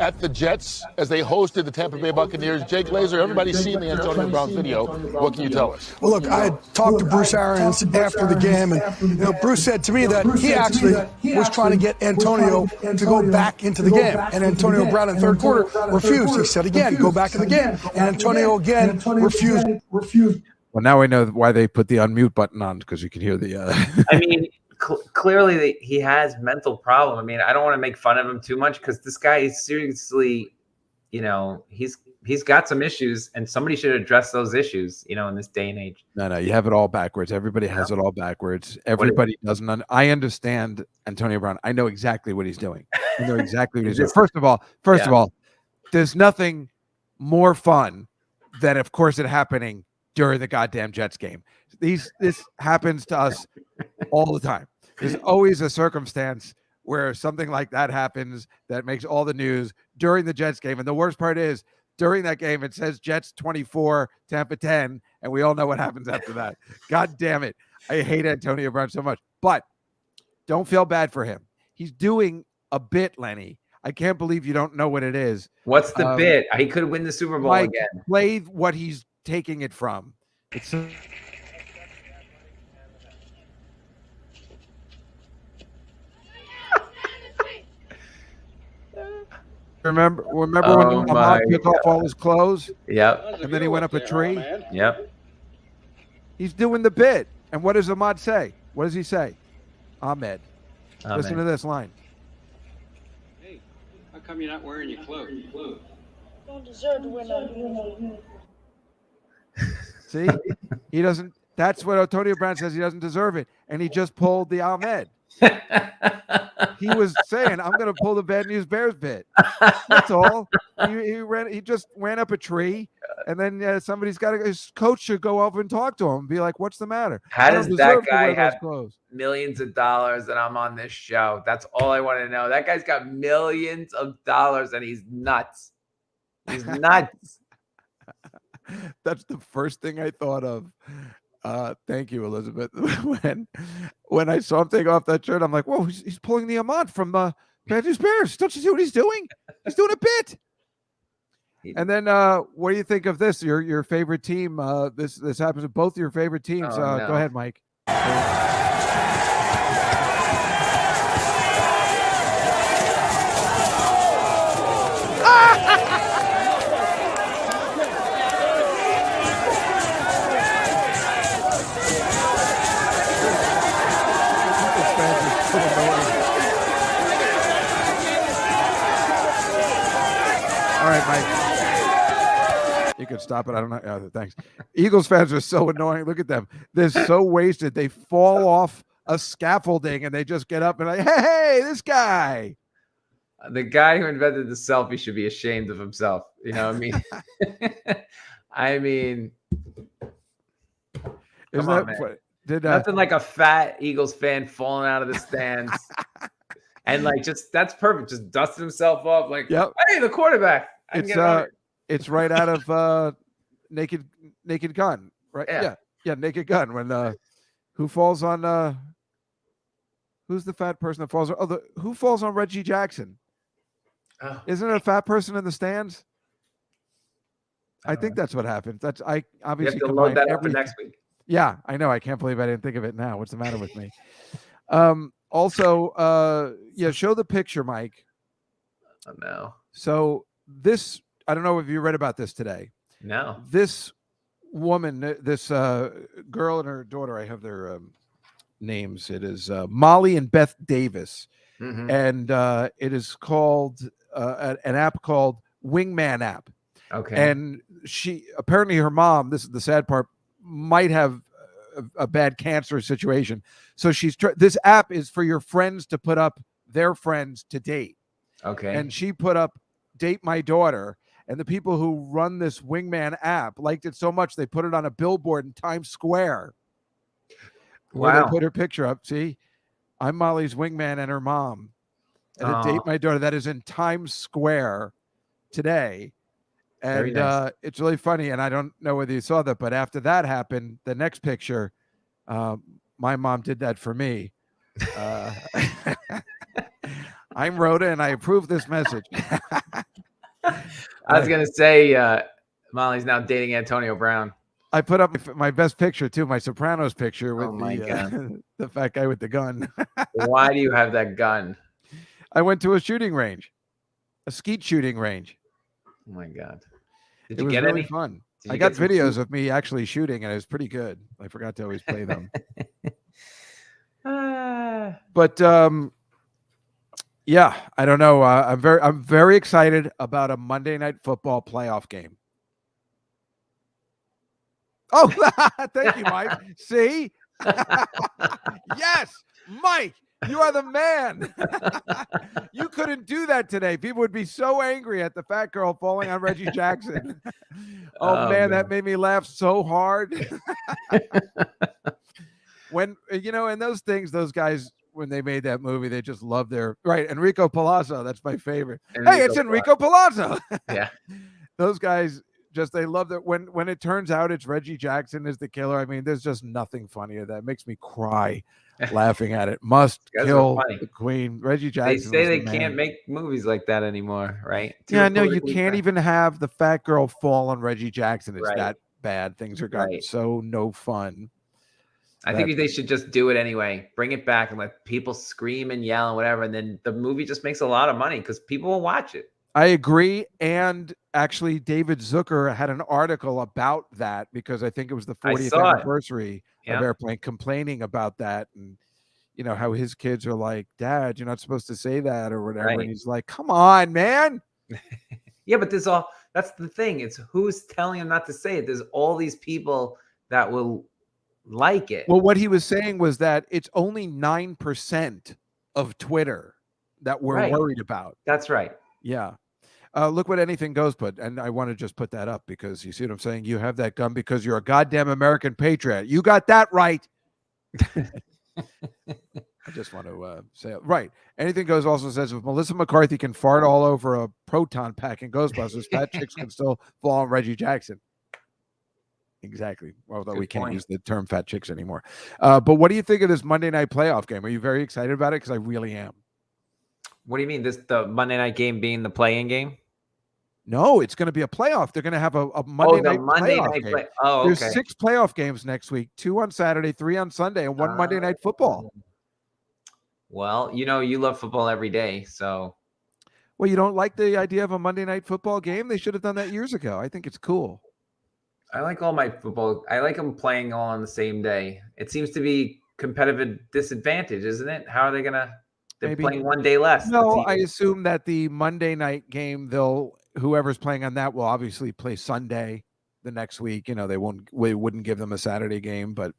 At the Jets, as they hosted the Tampa Bay Buccaneers. Jake Glazer, everybody's seen the Antonio Brown video. What can you tell us? Well, look, I had talked to Bruce Arians after the game, and Bruce said to me that he actually was trying to get Antonio to go back into the game, and Antonio Brown in third quarter refused. He said again, go back in the game, and Antonio again refused. Well, now I know why they put the unmute button on, because you can hear the. I mean, clearly he has mental problem. I mean, I don't want to make fun of him too much because this guy is seriously, he's got some issues, and somebody should address those issues, in this day and age. No, you have it all backwards. Everybody has it all backwards. Everybody doesn't. I understand Antonio Brown. I know exactly what he's doing. I know exactly what he's doing. First of all, there's nothing more fun than, of course, it happening during the goddamn Jets game. This happens to us all the time. There's always a circumstance where something like that happens that makes all the news during the Jets game. And the worst part is, during that game, it says Jets 24, Tampa 10, and we all know what happens after that. God damn it. I hate Antonio Brown so much. But don't feel bad for him. He's doing a bit, Lenny. I can't believe you don't know what it is. What's the bit? He could win the Super Bowl Mike, again. Play what he's taking it from. It's Remember when Ahmad took off all his clothes? Yep. And then he went up a tree? Yep. He's doing the bit. And what does Ahmad say? What does he say? Ahmed. Listen to this line. Hey, how come you're not wearing your clothes? Don't deserve to win that. See? He doesn't. That's what Antonio Brown says. He doesn't deserve it. And he just pulled the Ahmed. He was saying, I'm going to pull the Bad News Bears bit. That's all. He just ran up a tree. And then his coach should go over and talk to him and be like, what's the matter? How does that guy have clothes. millions of dollars and I'm on this show? That's all I want to know. That guy's got millions of dollars and he's nuts. He's nuts. That's the first thing I thought of. Thank you, Elizabeth. when I saw him take off that shirt, I'm like, whoa, he's pulling the Ahmad from Bad News Bears. Don't you see what he's doing? He's doing a bit. And then what do you think of this? Your favorite team? This happens with both your favorite teams. Oh, no. Go ahead, Mike. All right, Mike. You can stop it. I don't know. Thanks. Eagles fans are so annoying. Look at them. They're so wasted. They fall off a scaffolding and they just get up and like, hey, this guy. The guy who invented the selfie should be ashamed of himself. You know what I mean? I mean, come on, man. Nothing like a fat Eagles fan falling out of the stands. And like, that's perfect. Just dusting himself off. Like, hey, the quarterback. It's right out of Naked Gun, right? Yeah, Naked Gun. When who falls on who's the fat person that falls on? Who falls on Reggie Jackson? Oh. Isn't it a fat person in the stands? I think that's what happened. I obviously you have to load that up for next week. Yeah, I know. I can't believe I didn't think of it now. What's the matter with me? Also, show the picture, Mike. Oh, no. So this, I don't know if you read about this today. No. This woman, this girl and her daughter, I have their names. It is Molly and Beth Davis. Mm-hmm. And it is called an app called Wingman app. Okay. And she, apparently her mom, this is the sad part, might have a bad cancer situation. So this app is for your friends to put up their friends to date. Okay. And she put up Date My Daughter, and the people who run this Wingman app liked it so much they put it on a billboard in Times Square where they put her picture up. See, I'm Molly's wingman and her mom. And a Date My Daughter that is in Times Square today. And nice. It's really funny. And I don't know whether you saw that, but after that happened, the next picture, my mom did that for me. I'm Rhoda, and I approve this message. I was going to say, Molly's now dating Antonio Brown. I put up my best picture, too, my Sopranos picture with the fat guy with the gun. Why do you have that gun? I went to a shooting range, a skeet shooting range. Oh, my God. It was really fun. I got videos of me actually shooting, and it was pretty good. I forgot to always play them. But yeah, I don't know. I'm very excited about a Monday Night Football playoff game. Oh, thank you, Mike. See? Yes, Mike, you are the man. You couldn't do that today. People would be so angry at the fat girl falling on Reggie Jackson. Oh, man, that made me laugh so hard. When, and those things, those guys, when they made that movie, they just love Enrico Palazzo. That's my favorite. Enrico Palazzo. Yeah. Those guys they love that when it turns out it's Reggie Jackson is the killer. I mean, there's just nothing funnier. That makes me cry laughing at it. Must kill the queen. Reggie Jackson. They say they can't make movies like that anymore, right? Yeah, no, you can't even have the fat girl fall on Reggie Jackson. It's that bad. Things are gotten so no fun. I think they should just do it anyway. Bring it back and let people scream and yell and whatever. And then the movie just makes a lot of money because people will watch it. I agree. And actually, David Zucker had an article about that because I think it was the I 40th saw it. anniversary of Yep. Airplane, complaining about that, and how his kids are like, "Dad, you're not supposed to say that," or whatever. Right. And he's like, "Come on, man." Yeah, but that's the thing. It's who's telling him not to say it. There's all these people that will like it. Well, what he was saying was that it's only 9% of Twitter that we're Right. worried about. That's right. Yeah. Look what Anything Goes put, and I want to just put that up because you see what I'm saying? You have that gun because you're a goddamn American patriot. You got that right. I just want to say it. Right. Anything Goes also says if Melissa McCarthy can fart all over a proton pack in Ghostbusters, fat chicks can still fall on Reggie Jackson. Exactly. Although we can't use the term fat chicks anymore. But what do you think of this Monday night playoff game? Are you very excited about it? Because I really am. What do you mean? The Monday night game being the play-in game? No, it's going to be a playoff. They're going to have a Monday night playoff game. There's There's 6 playoff games next week, 2 on Saturday, 3 on Sunday, and 1 Monday night football. Well, you love football every day, so. Well, you don't like the idea of a Monday night football game? They should have done that years ago. I think it's cool. I like all my football. I like them playing all on the same day. It seems to be competitive disadvantage, isn't it? How are they gonna? They're playing one day less. No, I assume that the Monday night game, whoever's playing on that will obviously play Sunday the next week. They wouldn't give them a Saturday game, but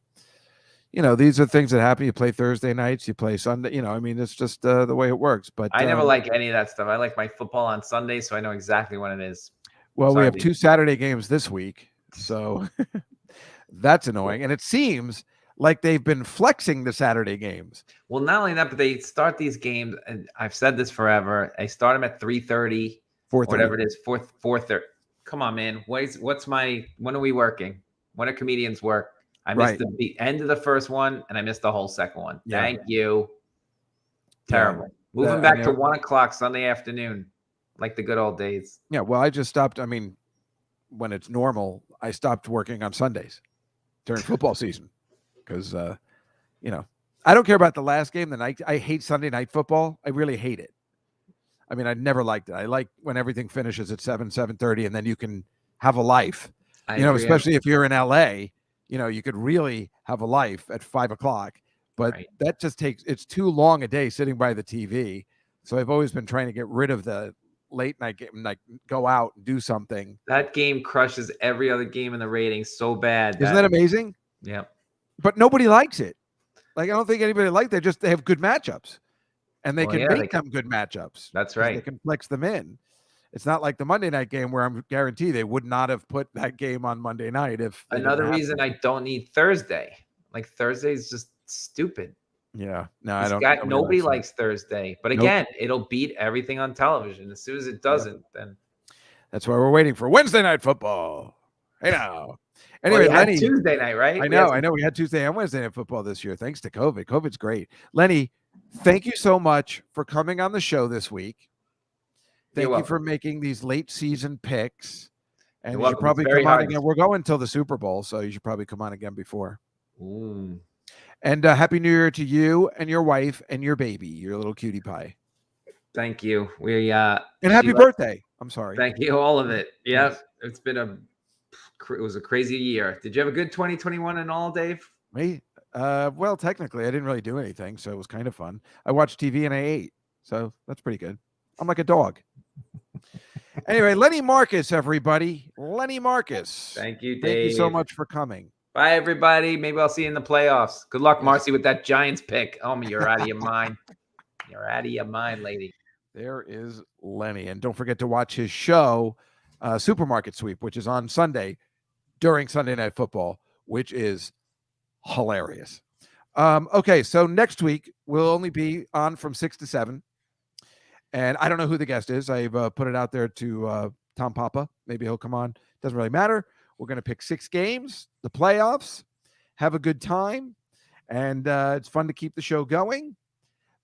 these are things that happen. You play Thursday nights, you play Sunday. It's just the way it works. But I never like any of that stuff. I like my football on Sunday, so I know exactly when it is. Well, we have 2 Saturday games this week, so that's annoying. And it seems like they've been flexing the Saturday games. Well, not only that, but they start these games, and I've said this forever. They start them at 3:30, 4:30, whatever it is, 4:30. Come on, man. When are we working? When do comedians work? I missed the end of the first one, and I missed the whole second one. Yeah. Thank you. Terrible. Yeah. Moving back to 1 o'clock Sunday afternoon, like the good old days. Yeah, well, I just stopped. When it's normal, I stopped working on Sundays during football season because, I don't care about the last game. I hate Sunday night football. I really hate it. I never liked it. I like when everything finishes at 7:30, and then you can have a life. Especially if you're in LA. You could really have a life at 5 o'clock, but that just it's too long a day sitting by the TV. So I've always been trying to get rid of the late night game, like go out and do something. That game crushes every other game in the ratings so bad. Isn't that amazing? Yeah. But nobody likes it. I don't think anybody likes it. They have good matchups, and they can make them good matchups. That's right. They can flex them in. It's not like the Monday night game where I'm guaranteed they would not have put that game on Monday night if another reason I don't need Thursday. Like Thursday is just stupid. Yeah. No, I don't. Nobody likes Thursday. But again, it'll beat everything on television. As soon as it doesn't, then that's why we're waiting for Wednesday night football. Hey now. Anyway, well, Lenny, Tuesday night, right? I know. We had Tuesday and Wednesday night football this year, thanks to COVID. COVID's great. Lenny, thank you so much for coming on the show this week. Thank you for making these late season picks. And you should probably come on again. We're going until the Super Bowl, so you should probably come on again before. Ooh. And Happy New Year to you and your wife and your baby, your little cutie pie. Thank you. And happy birthday. I'm sorry. Thank you. All of it. Yeah. It's been it was a crazy year. Did you have a good 2021 and all, Dave? Me? Well, technically, I didn't really do anything, so it was kind of fun. I watched TV and I ate, so that's pretty good. I'm like a dog. Anyway, Lenny Marcus, everybody. Lenny Marcus. Thank you, Dave. Thank you so much for coming. Bye, everybody. Maybe I'll see you in the playoffs. Good luck, Marcy, with that Giants pick. Oh, you're out of your mind. You're out of your mind, lady. There is Lenny. And don't forget to watch his show, Supermarket Sweep, which is on Sunday during Sunday Night Football, which is hilarious. Okay, so next week we'll only be on from 6 to 7. And I don't know who the guest is. I've put it out there to Tom Papa. Maybe he'll come on. Doesn't really matter. We're going to pick 6 games, the playoffs, have a good time, and it's fun to keep the show going.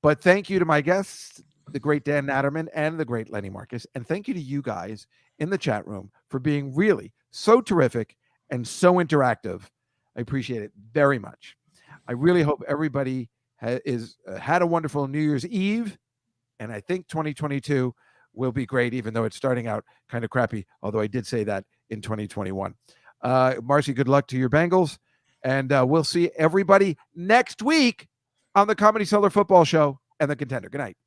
But thank you to my guests, the great Dan Natterman and the great Lenny Marcus. And thank you to you guys in the chat room for being really so terrific and so interactive. I appreciate it very much. I really hope everybody had a wonderful New Year's Eve. And I think 2022 will be great, even though it's starting out kind of crappy, although I did say that in 2021. Marcy, good luck to your Bengals, and we'll see everybody next week on the Comedy Cellar Football Show and the Contender. Good night.